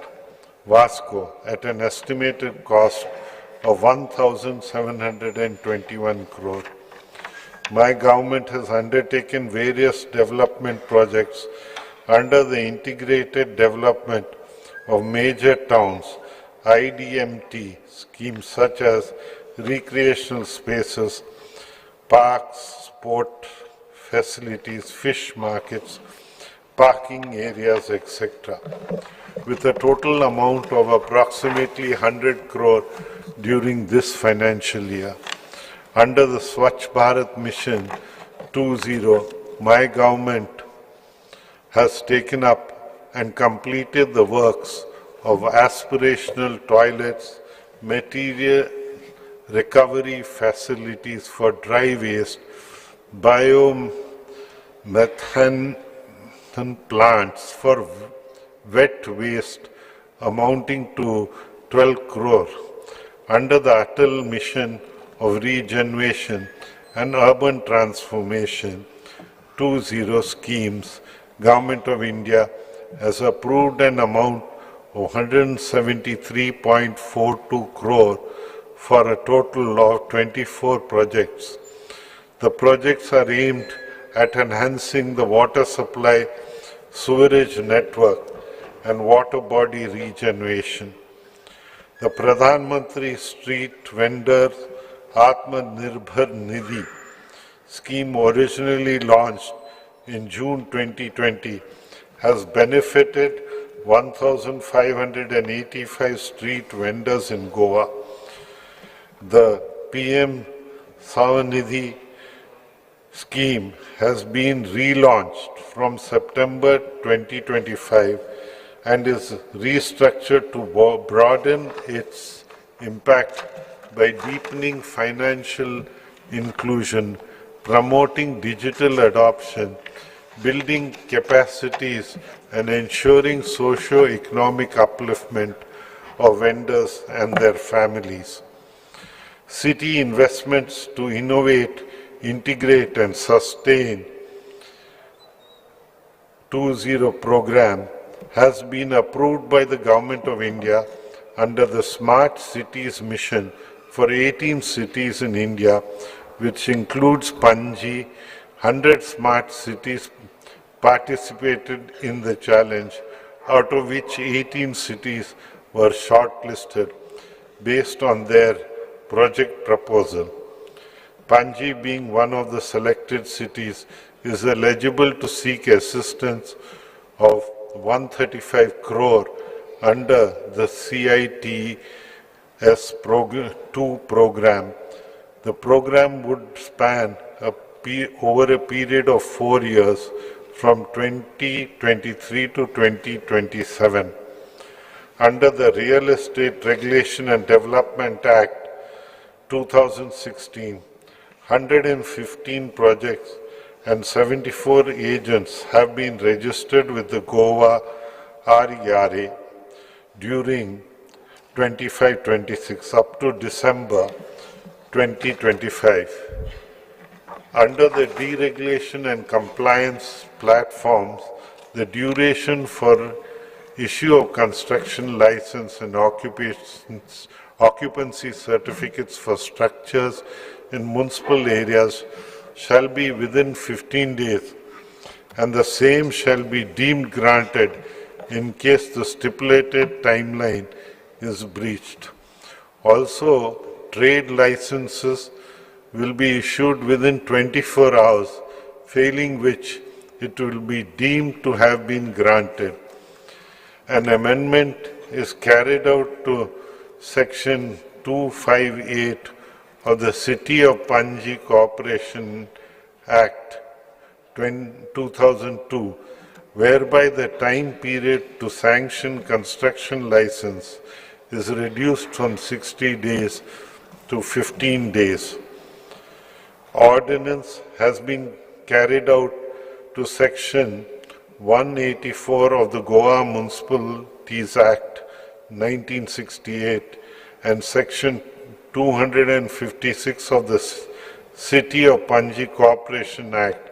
Vasco, at an estimated cost of 1,721 crore. My government has undertaken various development projects under the Integrated Development of Major Towns IDMT schemes such as recreational spaces, parks, sport facilities, fish markets, parking areas, etc., with a total amount of approximately 100 crore during this financial year. Under the Swachh Bharat Mission 2.0, my government has taken up and completed the works of aspirational toilets, material recovery facilities for dry waste, biomethane plants for wet waste amounting to 12 crore. Under the Atal Mission of Regeneration and Urban Transformation 2.0 schemes, Government of India has approved an amount of 173.42 crore for a total of 24 projects. The projects are aimed at enhancing the water supply, sewerage network and water body regeneration. The Pradhan Mantri Street Vendor Atmanirbhar Nidhi scheme, originally launched in June 2020, has benefited 1,585 street vendors in Goa. The PM Savanidhi scheme has been relaunched from September 2025 and is restructured to broaden its impact by deepening financial inclusion, promoting digital adoption, building capacities and ensuring socio-economic upliftment of vendors and their families. City investments to innovate, integrate and sustain 2.0 program has been approved by the Government of India under the Smart Cities Mission for 18 cities in India, which includes Panji. 100 smart cities participated in the challenge, out of which 18 cities were shortlisted based on their project proposal. Panji, being one of the selected cities, is eligible to seek assistance of 135 crore under the CITS II program. The program would span over a period of 4 years from 2023 to 2027. Under the Real Estate Regulation and Development Act 2016, 115 projects and 74 agents have been registered with the Goa RERA during 25-26 up to December 2025. Under the deregulation and compliance platforms, the duration for issue of construction license and occupancy certificates for structures in municipal areas shall be within 15 days, and the same shall be deemed granted in case the stipulated timeline is breached. Also, trade licenses will be issued within 24 hours, failing which it will be deemed to have been granted. An amendment is carried out to Section 258 of the City of Panji Corporation Act 2002, whereby the time period to sanction construction license is reduced from 60 days to 15 days. Ordinance has been carried out to Section 184 of the Goa Municipalities Act 1968 and Section 256 of the City of Panji Corporation Act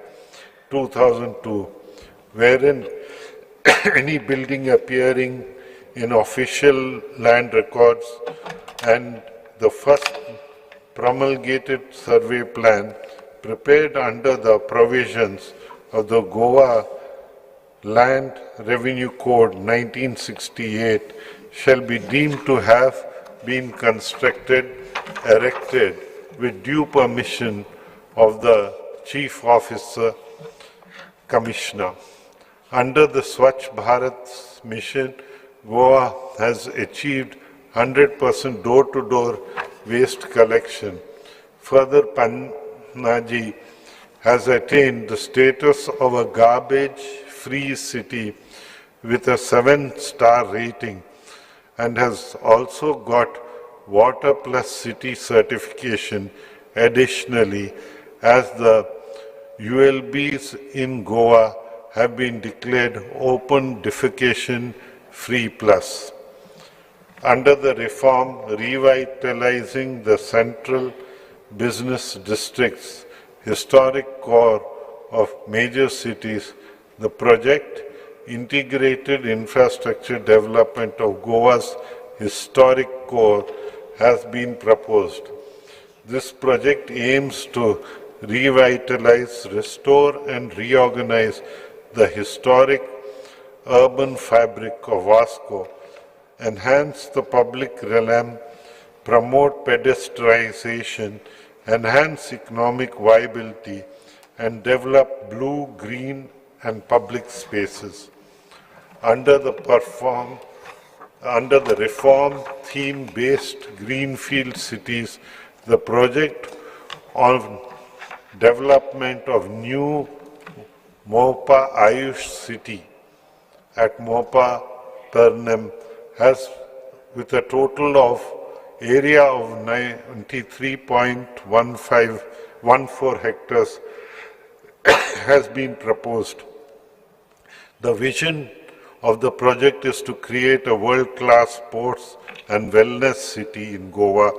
2002, wherein any building appearing in official land records and the first promulgated survey plan prepared under the provisions of the Goa Land Revenue Code 1968 shall be deemed to have been constructed, erected with due permission of the Chief Officer Commissioner. Under the Swachh Bharat mission, Goa has achieved 100% door-to-door waste collection. Further, Panaji has attained the status of a garbage-free city with a 7-star rating and has also got Water Plus City certification. Additionally, as the ULBs in Goa have been declared open defecation free plus. Under the reform revitalizing the central business districts, historic core of major cities, the project Integrated Infrastructure Development of Goa's historic core has been proposed. This project aims to revitalize, restore and reorganize the historic urban fabric of Vasco, enhance the public realm, promote pedestrianization, enhance economic viability, and develop blue, green, and public spaces. Under the reform theme-based greenfield cities, the project on development of new Mopa Ayush city at Mopa Turnham has, with a total of area of 93.14 hectares, has been proposed. The vision of the project is to create a world-class sports and wellness city in Goa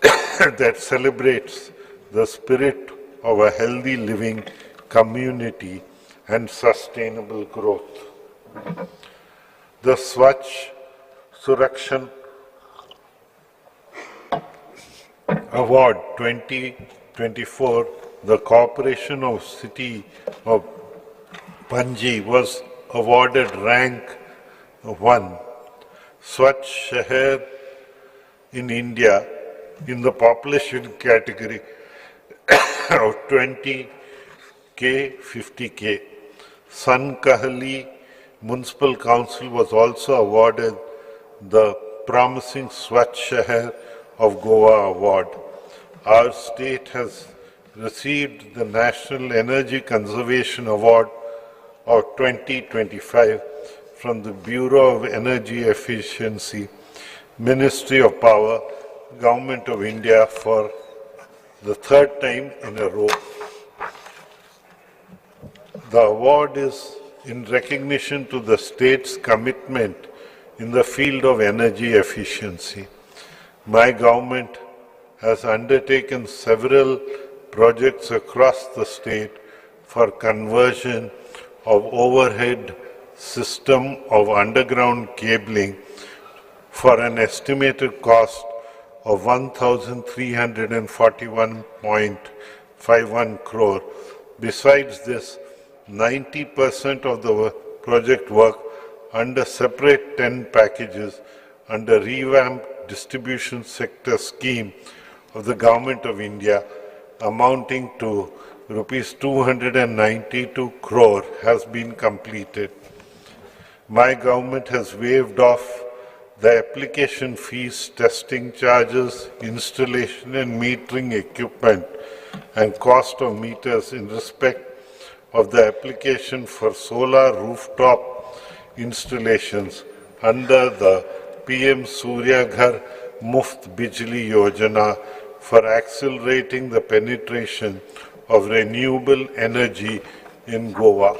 that celebrates the spirit of a healthy living community and sustainable growth. The Swachh Surakshan Award 2024, the Corporation of City of Panji was awarded rank 1 Swachh Shahar in India in the population category of 20K, 50K. Sankahali Municipal Council was also awarded the Promising Swachh Shahar of Goa Award. Our state has received the National Energy Conservation Award of 2025 from the Bureau of Energy Efficiency, Ministry of Power, Government of India for the third time in a row. The award is in recognition to the state's commitment in the field of energy efficiency. My government has undertaken several projects across the state for conversion of overhead system of underground cabling for an estimated cost of 1,341.51 crore. Besides this, 90% of the project work under separate 10 packages under revamped distribution sector scheme of the Government of India amounting to rupees 292 crore has been completed. My government has waived off the application fees, testing charges, installation and metering equipment and cost of meters in respect of the application for solar rooftop installations under the PM Surya Ghar Muft Bijli Yojana for accelerating the penetration of renewable energy in Goa.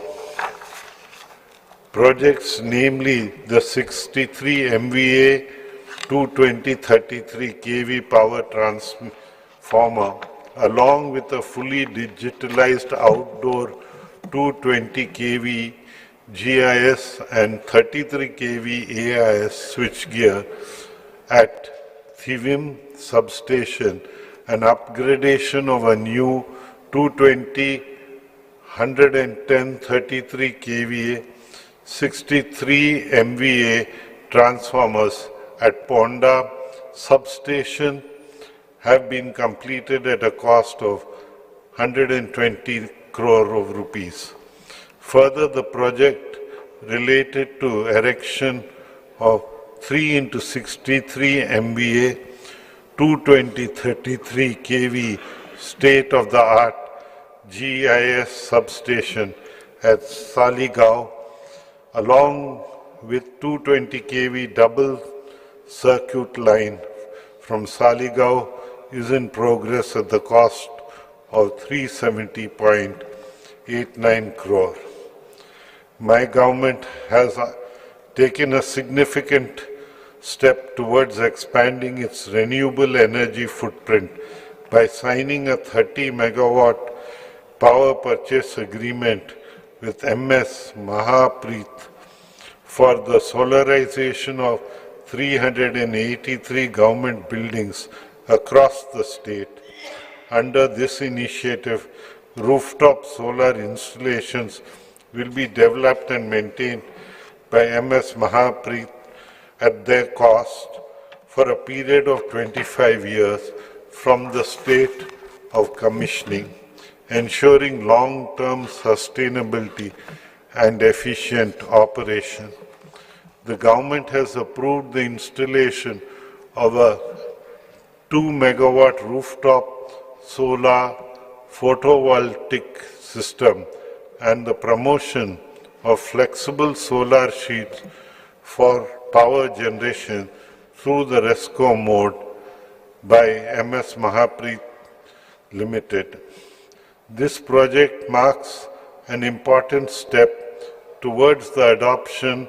Projects namely the 63 MVA 220-33 kV power transformer along with a fully digitalized outdoor 220 kV GIS and 33 kV AIS switchgear at Thivim substation, an upgradation of a new 220 110 33 kVA 63 MVA transformers at Ponda substation have been completed at a cost of 120 crore of rupees. Further, the project related to erection of 3 into 63 MVA 220-33 kV state-of-the-art GIS substation at Saligao, along with 220 kV double circuit line from Saligao is in progress at the cost of 370.89 crore. My government has taken a significant step towards expanding its renewable energy footprint by signing a 30 megawatt power purchase agreement with MS Mahapreet for the solarization of 383 government buildings across the state. Under this initiative, rooftop solar installations will be developed and maintained by MS Mahapreet at their cost for a period of 25 years from the state of commissioning, ensuring long-term sustainability and efficient operation. The government has approved the installation of a 2 megawatt rooftop solar photovoltaic system and the promotion of flexible solar sheets for power generation through the RESCO mode by MS Mahapreet Limited. This project marks an important step towards the adoption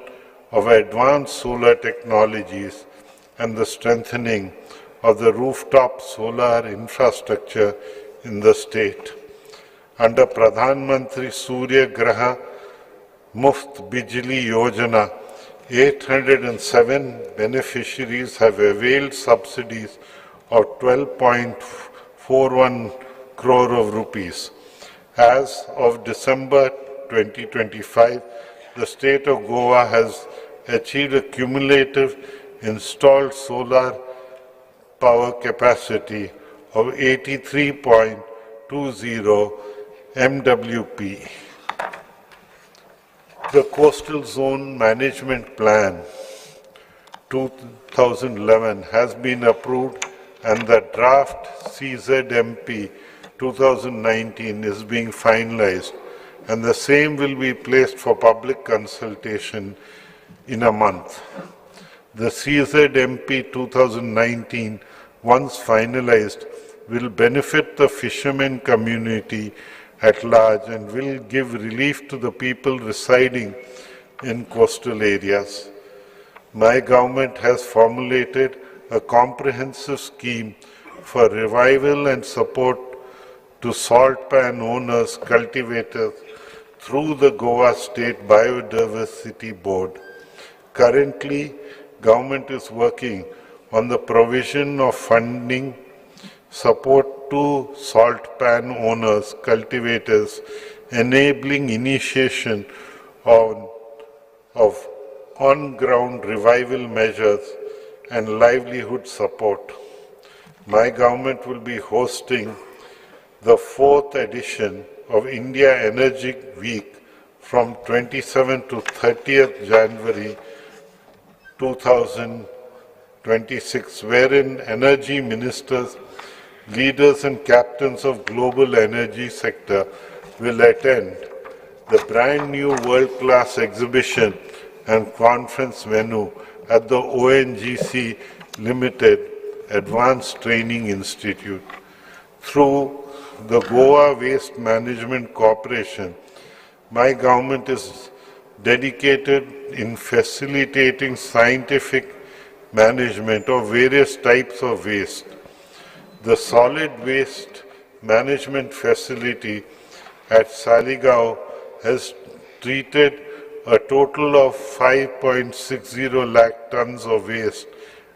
of advanced solar technologies and the strengthening of the rooftop solar infrastructure in the state. Under Pradhan Mantri Surya Graha Muft Bijli Yojana, 807 beneficiaries have availed subsidies of 12.41 crore of rupees. As of December 2025, the state of Goa has achieved a cumulative installed solar power capacity of 83.20 MWP. The Coastal Zone Management Plan 2011 has been approved and the draft CZMP 2019 is being finalized and the same will be placed for public consultation in a month. The CZMP 2019, once finalized, will benefit the fishermen community at large and will give relief to the people residing in coastal areas. My government has formulated a comprehensive scheme for revival and support to salt pan owners, cultivators, through the Goa State Biodiversity Board. Currently, government is working on the provision of funding support to salt pan owners, cultivators, enabling initiation of on-ground revival measures and livelihood support. My government will be hosting the 4th edition of India Energy Week from 27th to 30th January 2026, wherein energy ministers, leaders and captains of global energy sector will attend the brand new world-class exhibition and conference venue at the ONGC Limited Advanced Training Institute. Through the Goa Waste Management Corporation, my government is dedicated in facilitating scientific management of various types of waste. The solid waste management facility at Saligao has treated a total of 5.60 lakh tons of waste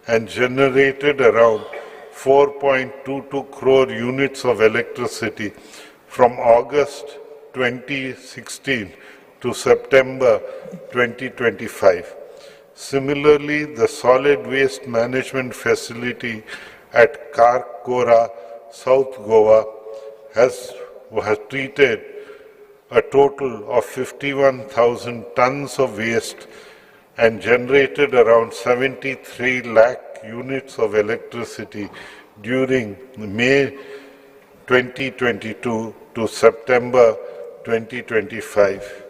and generated around 4.22 crore units of electricity from August 2016 to September 2025. Similarly, the solid waste management facility at Karkora, South Goa, has treated a total of 51,000 tons of waste and generated around 73 lakh units of electricity during May 2022 to September 2025.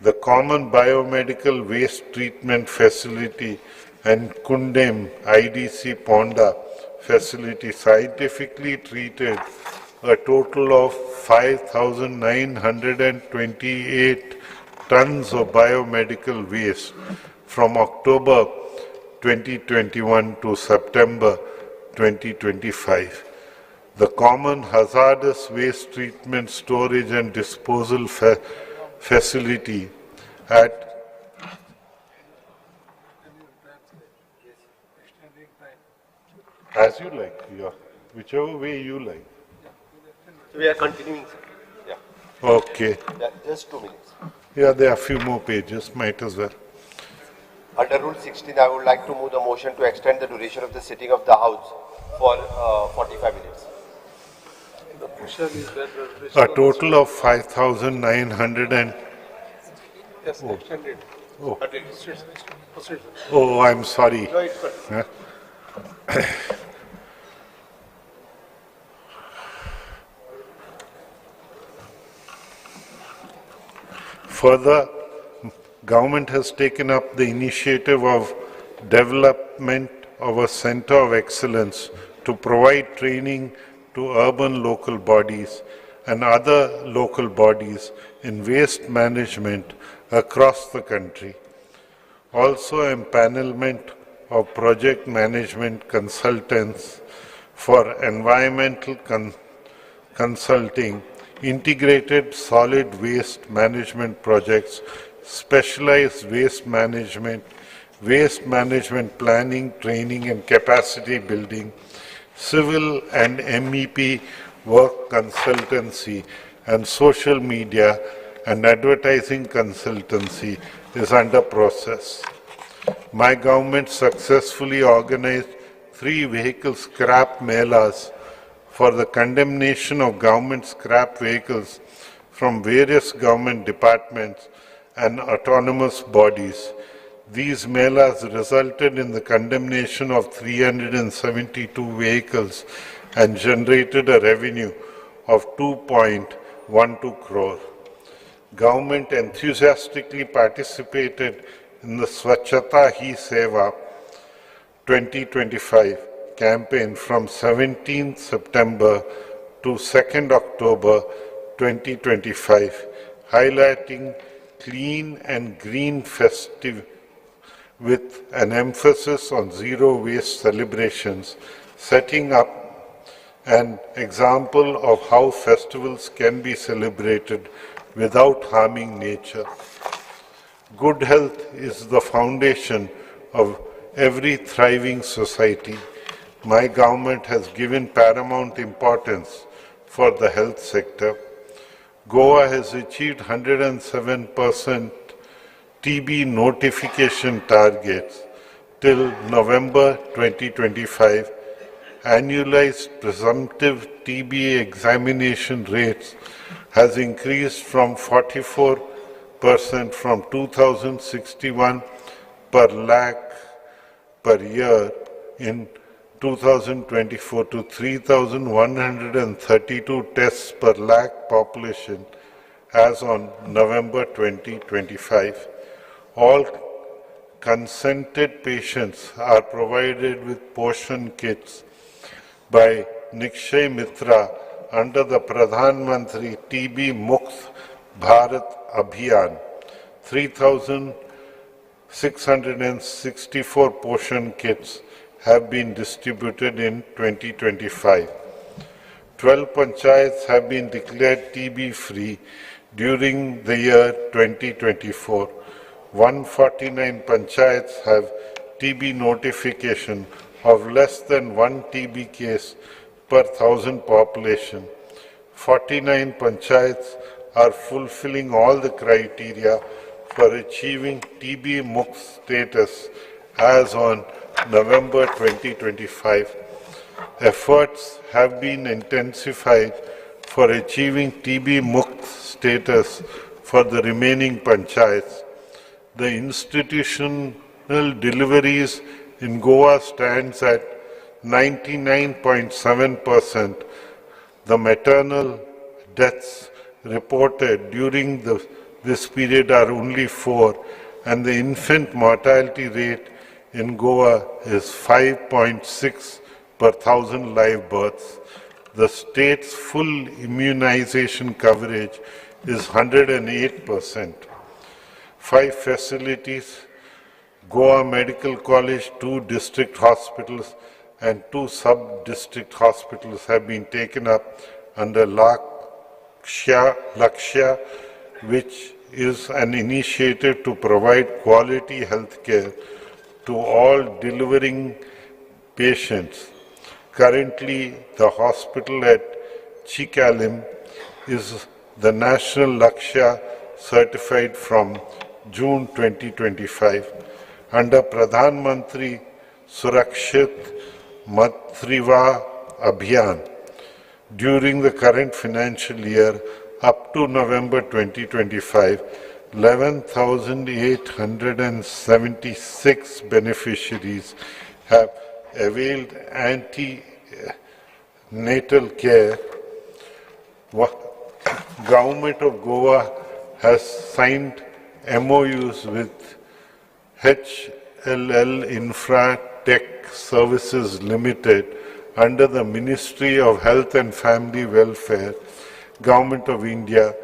The common biomedical waste treatment facility and Kundem IDC Ponda facility scientifically treated a total of 5,928 tons of biomedical waste from October 2021 to September 2025. The common hazardous waste treatment, storage and disposal facility at as you like, whichever way you like. We are continuing, sir. Yeah. Okay. Yeah, just 2 minutes. Yeah, there are a few more pages, might as well. Under Rule 16, I would like to move the motion to extend the duration of the sitting of the House for 45 minutes. The question is that A total of 5,900 and... yes, extended. Oh. Proceed. Oh, I'm sorry. No, it's good. Huh? Further, government has taken up the initiative of development of a center of excellence to provide training to urban local bodies and other local bodies in waste management across the country. Also, empanelment of project management consultants for environmental consulting, integrated solid waste management projects, specialized waste management planning, training and capacity building, civil and MEP work consultancy, and social media and advertising consultancy is under process. My government successfully organized 3 vehicle scrap melas for the condemnation of government scrap vehicles from various government departments and autonomous bodies. These melas resulted in the condemnation of 372 vehicles and generated a revenue of 2.12 crore. Government enthusiastically participated in the Swachhata Hi Seva 2025 campaign from 17th September to 2nd October 2025, highlighting clean and green festive with an emphasis on zero waste celebrations, setting up an example of how festivals can be celebrated without harming nature. Good health is the foundation of every thriving society. My government has given paramount importance for the health sector. Goa has achieved 107% TB notification targets till November 2025. Annualized presumptive TB examination rates has increased from 44% from 2061 per lakh per year in 2024 to 3,132 tests per lakh population as on November 2025. All consented patients are provided with portion kits by Nikshay Mitra under the Pradhan Mantri TB Mukt Bharat Abhiyan. 3,664 portion kits have been distributed in 2025. 12 panchayats have been declared TB free during the year 2024. 149 panchayats have TB notification of less than 1 TB case per 1,000 population. 49 panchayats are fulfilling all the criteria for achieving TB Mukt status as on November 2025. Efforts have been intensified for achieving TB Mukt status for the remaining panchayats. The institutional deliveries in Goa stands at 99.7%. The maternal deaths reported during this period are only 4, and the infant mortality rate in Goa is 5.6 per 1,000 live births. The state's full immunization coverage is 108%. 5 facilities, Goa Medical College, 2 district hospitals and 2 sub-district hospitals have been taken up under Lakshya, which is an initiative to provide quality health care to all delivering patients. Currently, the hospital at Chikalim is the National Lakshya certified from June 2025. Under Pradhan Mantri Surakshit Matriva Abhiyan, during the current financial year up to November 2025, 11,876 beneficiaries have availed antenatal care. Government of Goa has signed MOUs with HLL Infra Tech Services Limited under the Ministry of Health and Family Welfare, Government of India,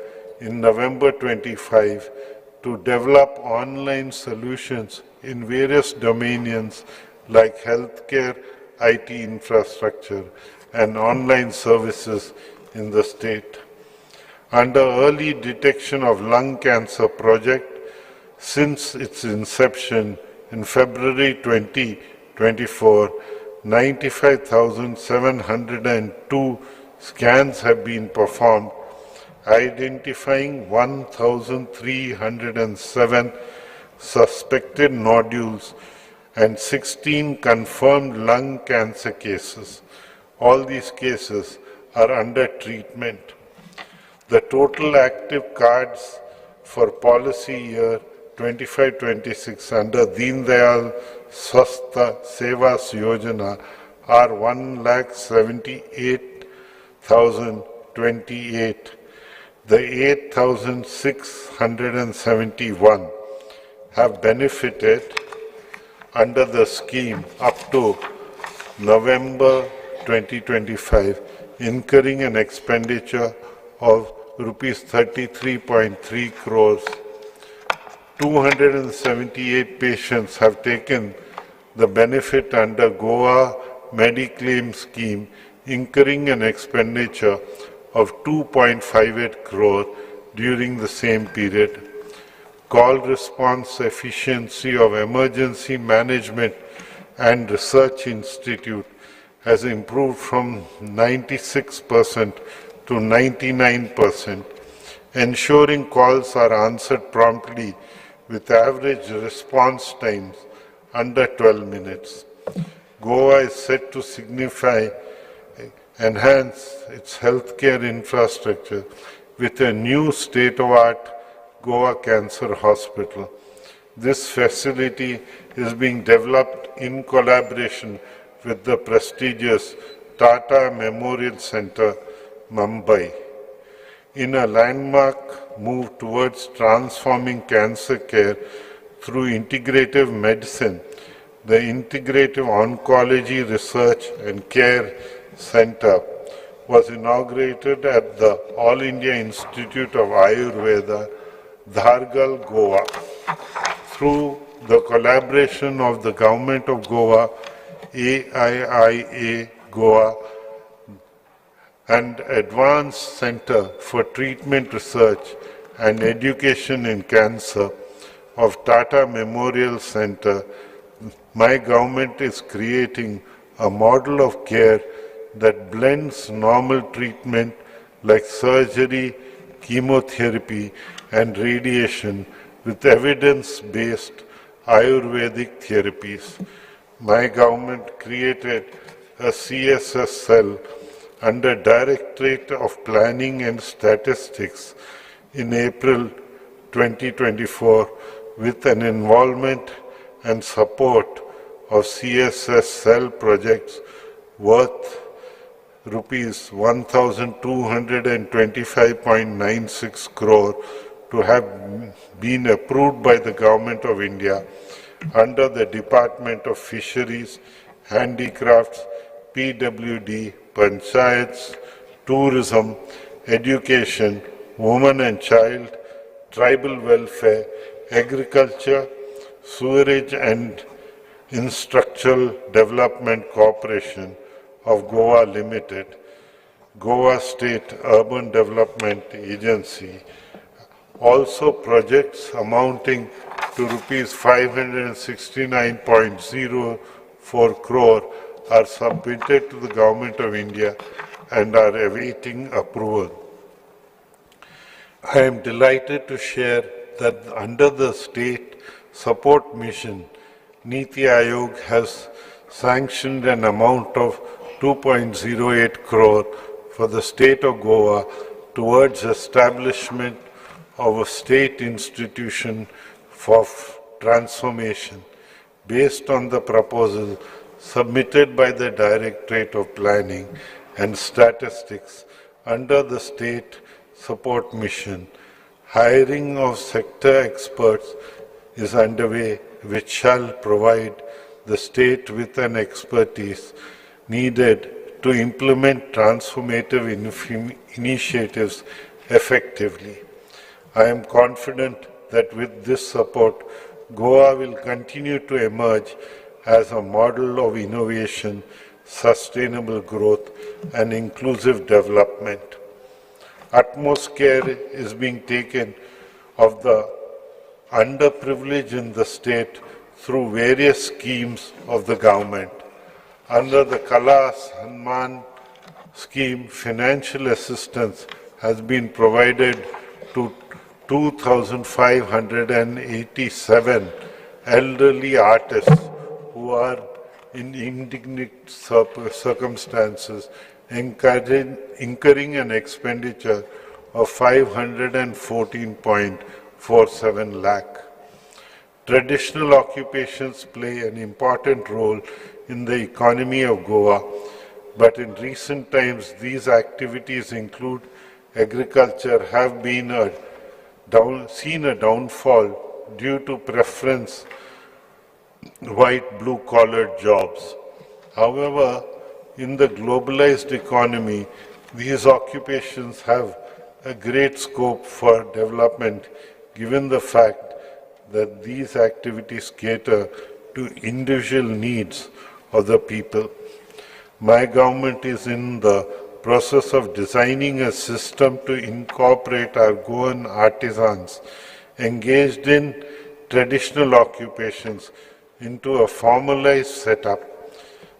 in November 25 to develop online solutions in various domains like healthcare, IT infrastructure, and online services in the state. Under Early Detection of Lung Cancer Project, since its inception in February 2024, 95,702 scans have been performed, identifying 1,307 suspected nodules and 16 confirmed lung cancer cases. All these cases are under treatment. The total active cards for policy year 25-26 under Deen Dayal Swasthya Sevas Yojana are 1,78,028. The 8,671 have benefited under the scheme up to November 2025, incurring an expenditure of rupees 33.3 crores. 278 patients have taken the benefit under Goa Mediclaim scheme, incurring an expenditure of 2.58 crore during the same period. Call response efficiency of Emergency Management and Research Institute has improved from 96% to 99%, ensuring calls are answered promptly with average response times under 12 minutes. Goa is set to enhance its healthcare infrastructure with a new state-of-the-art Goa Cancer Hospital. This facility is being developed in collaboration with the prestigious Tata Memorial Center, Mumbai. In a landmark move towards transforming cancer care through integrative medicine, the Integrative Oncology Research and Care Center was inaugurated at the All India Institute of Ayurveda, Dhargal, Goa. Through the collaboration of the Government of Goa, AIIA Goa, and Advanced Center for Treatment Research and Education in Cancer of Tata Memorial Center, my government is creating a model of care that blends normal treatment like surgery, chemotherapy, and radiation with evidence-based Ayurvedic therapies. My government created a CSS cell under Directorate of Planning and Statistics in April 2024 with an involvement and support of CSS cell projects worth rupees 1,225.96 crore to have been approved by the Government of India under the Department of Fisheries, Handicrafts, PWD, Panchayats, Tourism, Education, Women and Child, Tribal Welfare, Agriculture, Sewerage and Infrastructural Development Corporation of Goa Limited, Goa State Urban Development Agency. Also projects amounting to rupees 569.04 crore are submitted to the Government of India and are awaiting approval. I am delighted to share that under the State Support Mission, Niti Aayog has sanctioned an amount of 2.08 crore for the state of Goa towards establishment of a state institution for transformation based on the proposal submitted by the Directorate of Planning and Statistics under the State Support Mission. Hiring of sector experts is underway, which shall provide the state with an expertise needed to implement transformative initiatives effectively. I am confident that with this support, Goa will continue to emerge as a model of innovation, sustainable growth, and inclusive development. Utmost care is being taken of the underprivileged in the state through various schemes of the government. Under the Kala Samman scheme, financial assistance has been provided to 2,587 elderly artists who are in indignant circumstances, incurring an expenditure of 514.47 lakh. Traditional occupations play an important role in the economy of Goa, but in recent times these activities include agriculture have been seen a downfall due to preference white blue-collar jobs. However, in the globalized economy, these occupations have a great scope for development given the fact that these activities cater to individual needs of the people. My government is in the process of designing a system to incorporate our Goan artisans engaged in traditional occupations into a formalized setup.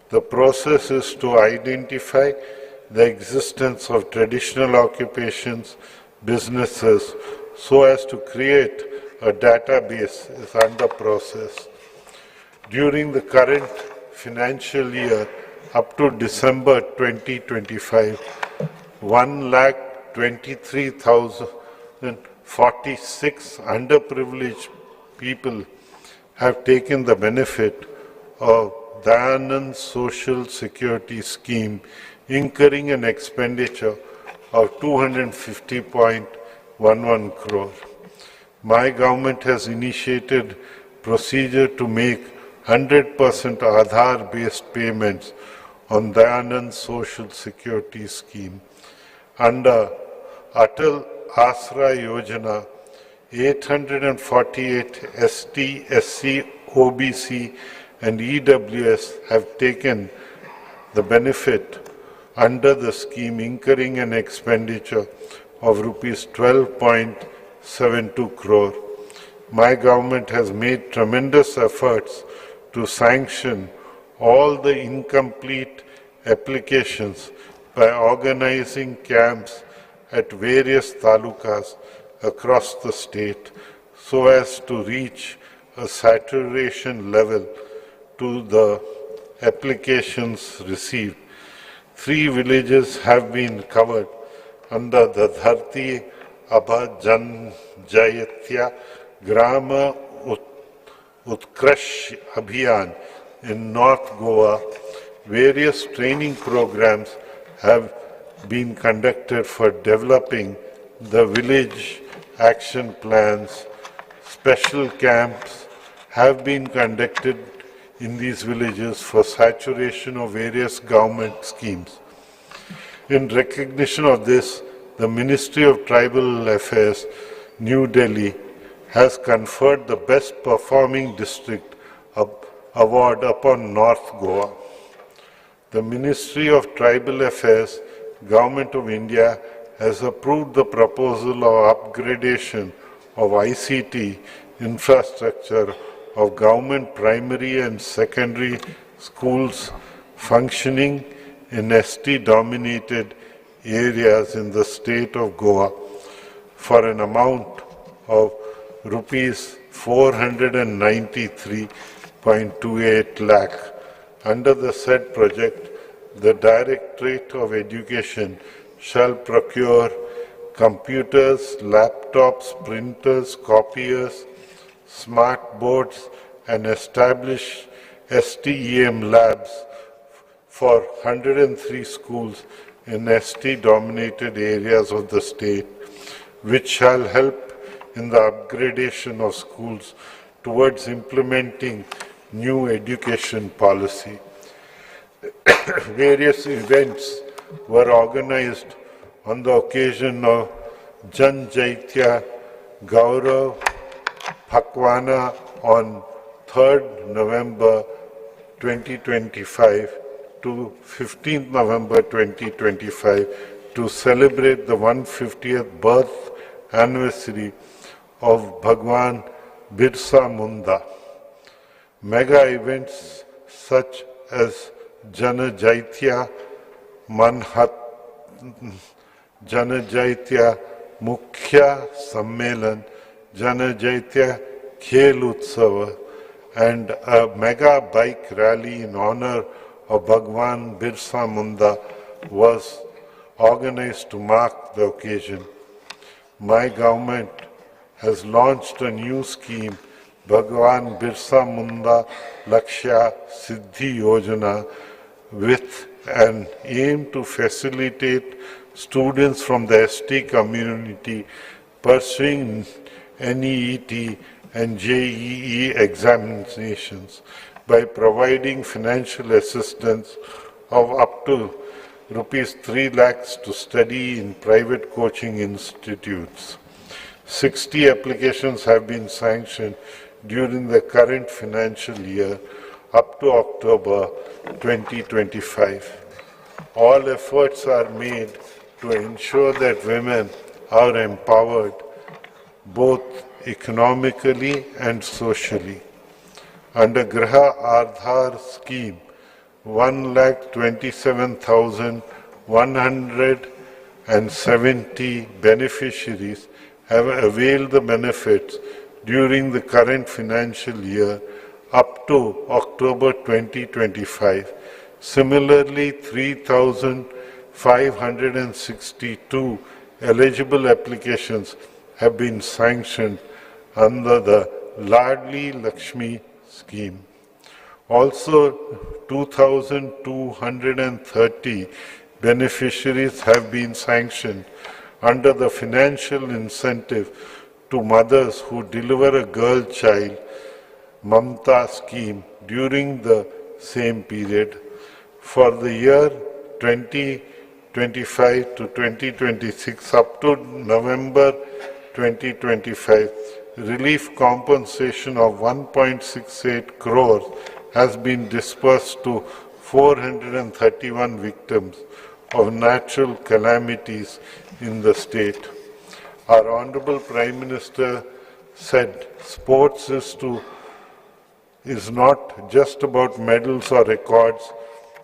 The process is to identify the existence of traditional occupations, businesses, so as to create a database is under process. During the current financial year, up to December 2025, 1,23,046 underprivileged people have taken the benefit of Dayanand Social Security Scheme, incurring an expenditure of 250.11 crore. My government has initiated procedure to make 100% Aadhaar-based payments on Dayanand Social Security Scheme. Under Atal Asra Yojana, 848 ST, SC, OBC and EWS have taken the benefit under the scheme, incurring an expenditure of rupees 12.72 crore. My government has made tremendous efforts to sanction all the incomplete applications by organizing camps at various talukas across the state so as to reach a saturation level to the applications received. 3 villages have been covered under the Dharti Abha Janjayatya Grama Utkrash Abhiyan in North Goa. Various training programs have been conducted for developing the village action plans. Special camps have been conducted in these villages for saturation of various government schemes. In recognition of this, the Ministry of Tribal Affairs, New Delhi, has conferred the Best Performing District Award upon North Goa. The Ministry of Tribal Affairs, Government of India, has approved the proposal of upgradation of ICT infrastructure of government primary and secondary schools functioning in ST-dominated areas in the state of Goa for an amount of rupees 493.28 lakh. Under the said project, the Directorate of Education shall procure computers, laptops, printers, copiers, smart boards, and establish STEM labs for 103 schools in ST-dominated areas of the state, which shall help in the upgradation of schools towards implementing new education policy. Various events were organized on the occasion of Janjaitya Gaurav Phakwana on 3rd November 2025 to 15th November 2025 to celebrate the 150th birth anniversary of Bhagwan Birsa Munda. Mega events such as Janajaitya Janajaitya Mukhya Sammelan, Janajaitya Khel Utsava, and a mega bike rally in honor of Bhagwan Birsa Munda was organized to mark the occasion. My government has launched a new scheme, Bhagwan Birsa Munda Lakshya Siddhi Yojana, with an aim to facilitate students from the ST community pursuing NEET and JEE examinations by providing financial assistance of up to rupees 3 lakhs to study in private coaching institutes. 60 applications have been sanctioned during the current financial year up to October 2025. All efforts are made to ensure that women are empowered both economically and socially. Under Graha Aadhar scheme, 1,27,170 beneficiaries have availed the benefits during the current financial year up to October 2025. Similarly, 3,562 eligible applications have been sanctioned under the Ladli Lakshmi scheme. Also, 2,230 beneficiaries have been sanctioned under the financial incentive to mothers who deliver a girl child, Mamta scheme, during the same period. For the year 2025 to 2026 up to November 2025, relief compensation of 1.68 crores has been disbursed to 431 victims of natural calamities in the state. Our Honorable Prime Minister said sports is not just about medals or records,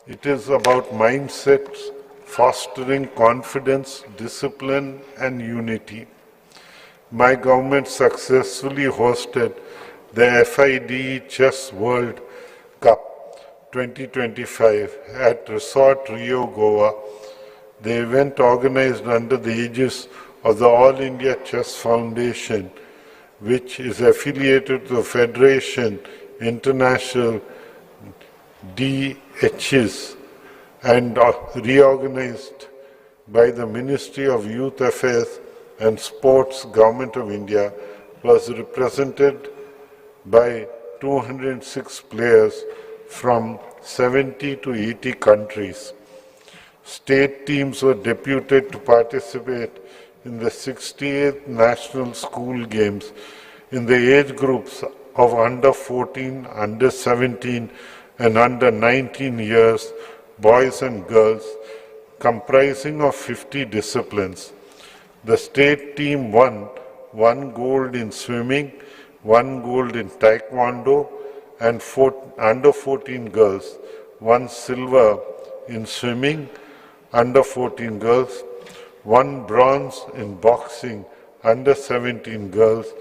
it is about mindsets, fostering confidence, discipline and unity. My government successfully hosted the FIDE Chess World Cup 2025 at Resort Rio, Goa. The event, organized under the aegis of the All India Chess Foundation, which is affiliated to the Federation International DHs and reorganized by the Ministry of Youth Affairs and Sports, Government of India, was represented by 206 players from 70 to 80 countries. State teams were deputed to participate in the 68th National School Games in the age groups of under 14, under 17 and under 19 years, boys and girls, comprising of 50 disciplines. The state team won 1 gold in swimming, 1 gold in taekwondo, and under 14 girls, 1 silver in swimming, under 14 girls, 1 bronze in boxing, under 17 girls,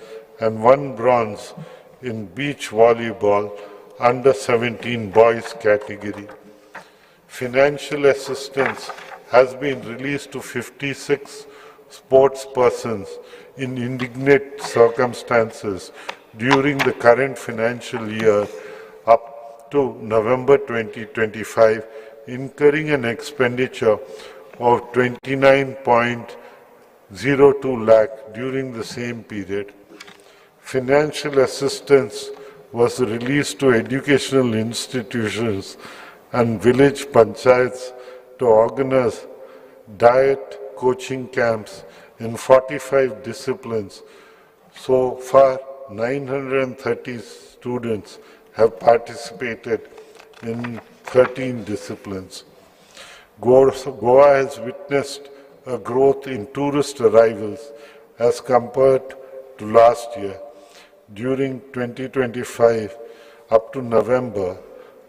and 1 bronze in beach volleyball, under 17 boys category. Financial assistance has been released to 56 sports persons in indignant circumstances during the current financial year up to November 2025, incurring an expenditure of 29.02 lakh during the same period. Financial assistance was released to educational institutions and village panchayats to organize diet coaching camps in 45 disciplines. So far, 930 students have participated in 13 disciplines. Goa has witnessed a growth in tourist arrivals as compared to last year. During 2025 up to November,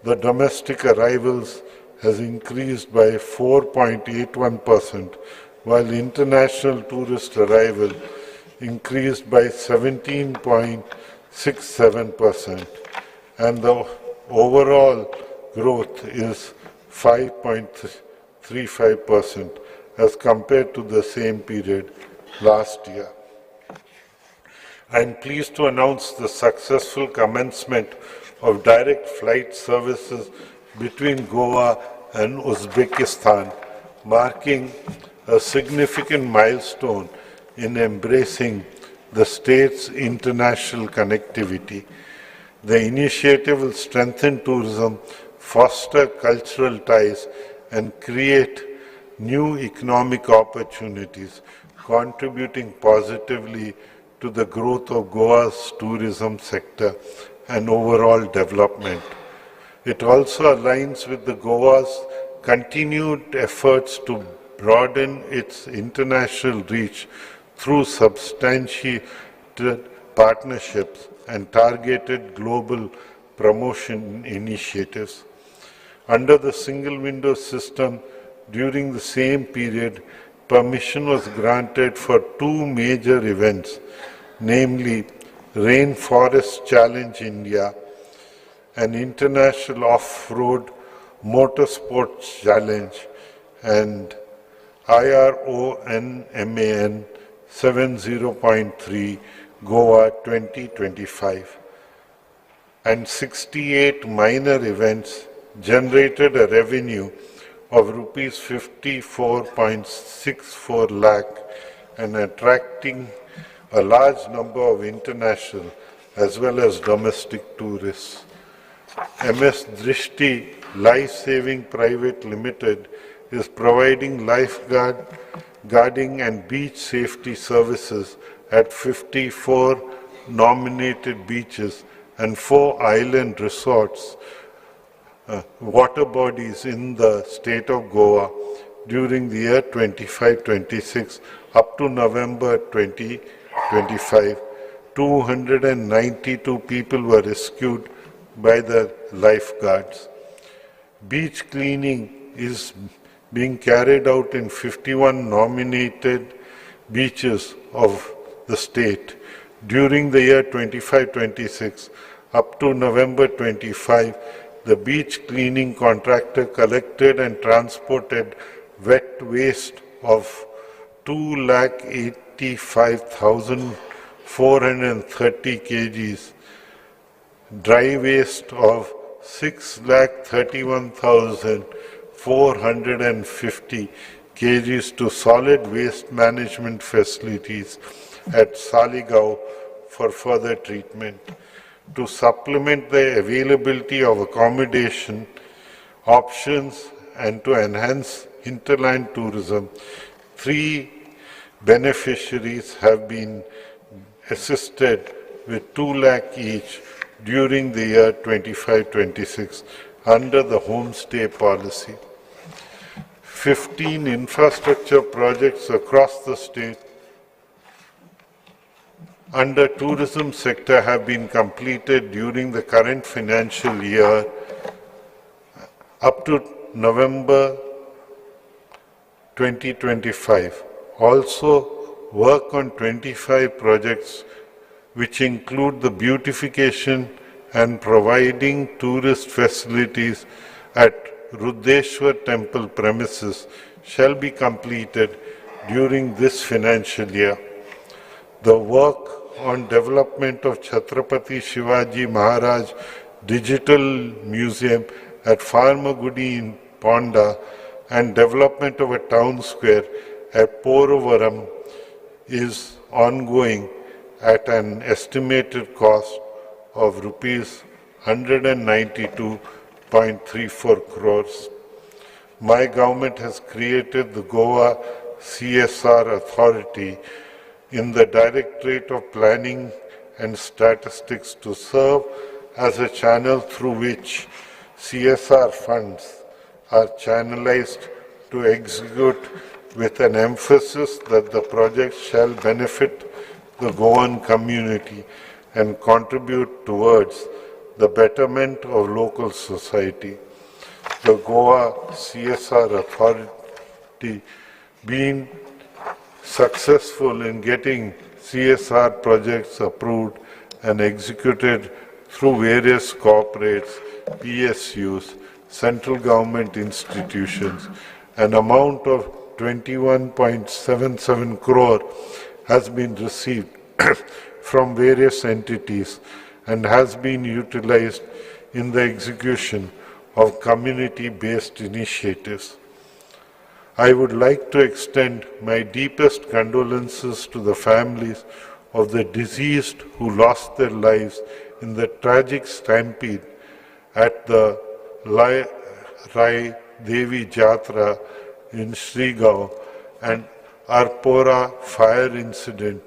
the domestic arrivals has increased by 4.81%, while international tourist arrival increased by 17.67%, and the overall growth is 5.35% as compared to the same period last year. I am pleased to announce the successful commencement of direct flight services between Goa and Uzbekistan, marking a significant milestone in embracing the state's international connectivity. The initiative will strengthen tourism, foster cultural ties, and create new economic opportunities, contributing positively to the growth of Goa's tourism sector and overall development. It also aligns with the Goa's continued efforts to broaden its international reach through substantiated partnerships and targeted global promotion initiatives. Under the single window system, during the same period, permission was granted for two major events, namely Rainforest Challenge India, an international off-road motorsports challenge, and IRONMAN 70.3 Goa 2025, and 68 minor events generated a revenue of rupees 54.64 lakh and attracting a large number of international as well as domestic tourists. MS Drishti Life Saving Private Limited is providing guarding and beach safety services at 54 nominated beaches and 4 island resorts, water bodies in the state of Goa during the year 25-26 up to November 2025. 292 people were rescued by the lifeguards. Beach cleaning is being carried out in 51 nominated beaches of the state during the year 25-26 up to November 25. The beach cleaning contractor collected and transported wet waste of 285,430 kgs, dry waste of 631,450 kgs to solid waste management facilities at Saligao for further treatment. To supplement the availability of accommodation options and to enhance hinterland tourism, 3 beneficiaries have been assisted with 2 lakh each during the year 25-26 under the homestay policy. 15 infrastructure projects across the state under tourism sector have been completed during the current financial year up to November 2025. Also, work on 25 projects which include the beautification and providing tourist facilities at Ruddeshwar temple premises shall be completed during this financial year. The work on development of Chhatrapati Shivaji Maharaj Digital Museum at Farmagudi in Ponda and development of a town square at Poravaram is ongoing at an estimated cost of rupees 192.34 crores. My government has created the Goa CSR Authority in the Directorate of Planning and Statistics to serve as a channel through which CSR funds are channelized to execute with an emphasis that the project shall benefit the Goan community and contribute towards the betterment of local society. The Goa CSR Authority being successful in getting CSR projects approved and executed through various corporates, PSUs, central government institutions. An amount of 21.77 crore has been received from various entities and has been utilized in the execution of community-based initiatives. I would like to extend my deepest condolences to the families of the deceased who lost their lives in the tragic stampede at the Rai Devi Jatra in Srigaon and Arpora fire incident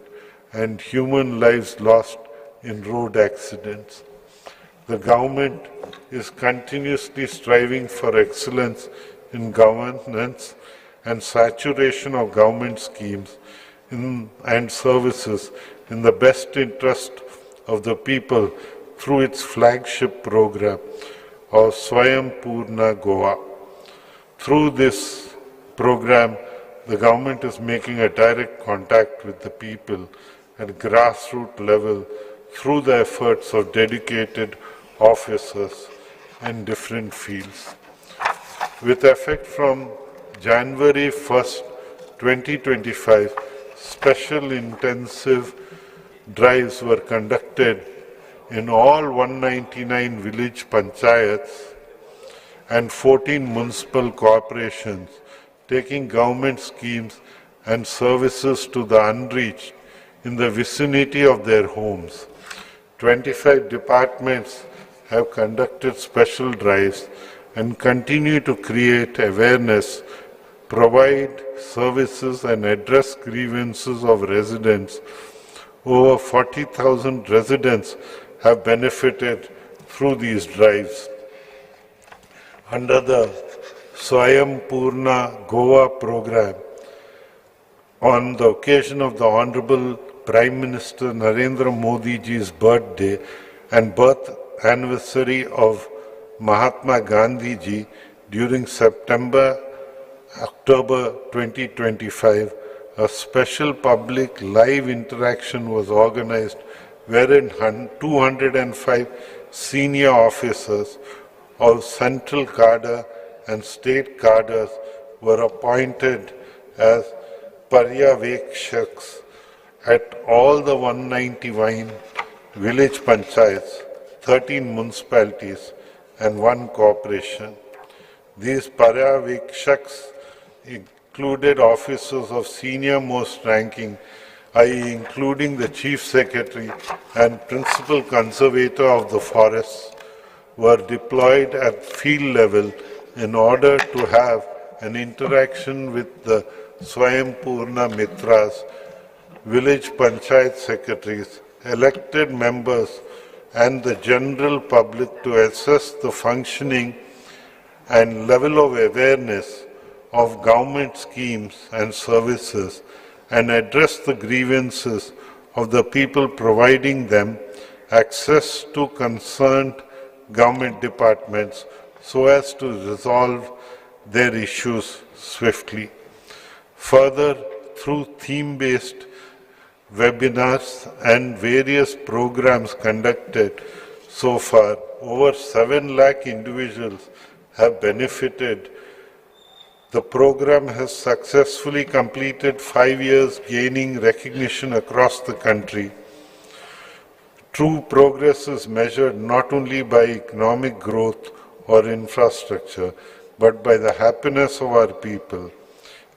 and human lives lost in road accidents. The government is continuously striving for excellence in governance and saturation of government schemes and services in the best interest of the people through its flagship program of Swayam Purna Goa. Through this program, the government is making a direct contact with the people at grassroots level through the efforts of dedicated officers in different fields. With effect from January 1st, 2025, special intensive drives were conducted in all 199 village panchayats and 14 municipal corporations, taking government schemes and services to the unreached in the vicinity of their homes. 25 departments have conducted special drives and continue to create awareness, provide services and address grievances of residents. Over 40,000 residents have benefited through these drives. Under the Swayam Purna Goa program, on the occasion of the Honorable Prime Minister Narendra Modi ji's birthday and birth anniversary of Mahatma Gandhi ji during October 2025, a special public live interaction was organized wherein 205 senior officers of central cadre and state cadres were appointed as Paryavekshaks at all the 191 village panchayats, 13 municipalities and 1 corporation. These Paryavekshaks included officers of senior most ranking, i.e. including the Chief Secretary and Principal Conservator of the forests, were deployed at field level in order to have an interaction with the Swayam Purna Mitras, village panchayat secretaries, elected members and the general public to assess the functioning and level of awareness of government schemes and services and address the grievances of the people providing them access to concerned government departments so as to resolve their issues swiftly. Further, through theme-based webinars and various programs conducted so far, over 7 lakh individuals have benefited. The program has successfully completed 5 years, gaining recognition across the country. True progress is measured not only by economic growth or infrastructure, but by the happiness of our people.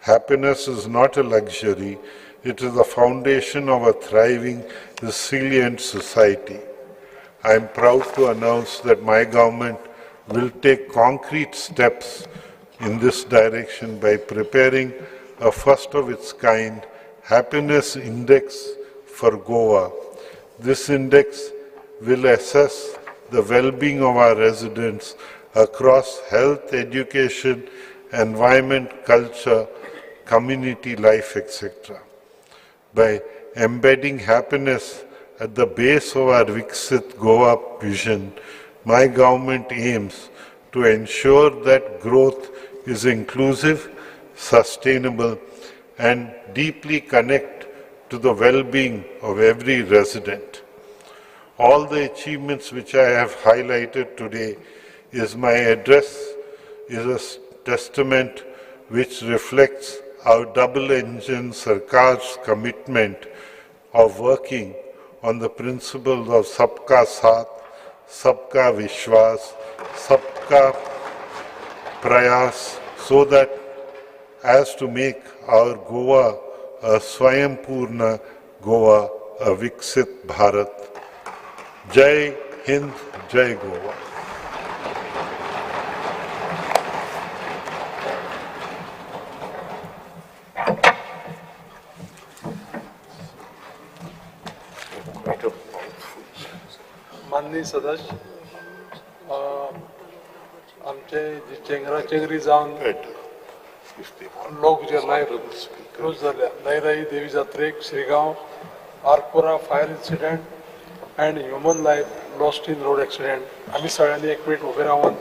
Happiness is not a luxury, it is the foundation of a thriving, resilient society. I am proud to announce that my government will take concrete steps in this direction by preparing a first of its kind happiness index for Goa. This index will assess the well-being of our residents across health, education, environment, culture, community life, etc. By embedding happiness at the base of our Viksit Goa vision, my government aims to ensure that growth is inclusive, sustainable, and deeply connect to the well-being of every resident. All the achievements which I have highlighted today is my address is a testament which reflects our double-engine Sarkar's commitment of working on the principles of Sabka Saath, Sabka Vishwas, Sabka Prayas, so that as to make our Goa a Swayam Purna Goa, a Viksit Bharat. Jai Hind, Jai Goa. माननीय सदस्य आमचे जे चेंगराचेंगरी जावन लोक जे life loose जाल्या लयराई देवी जात्रेक Shirgao Arpora fire incident and human life lost in road accident आम्ही सगळ्यांनी एक मिनिट उभे राहून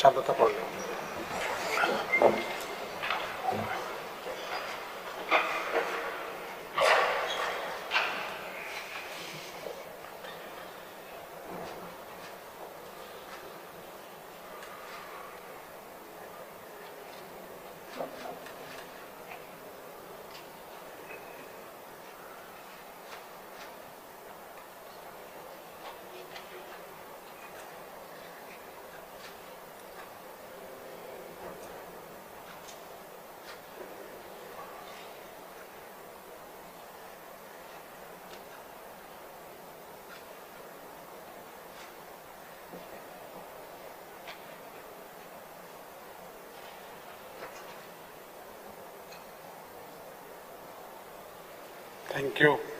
शांतता पडली. Thank you.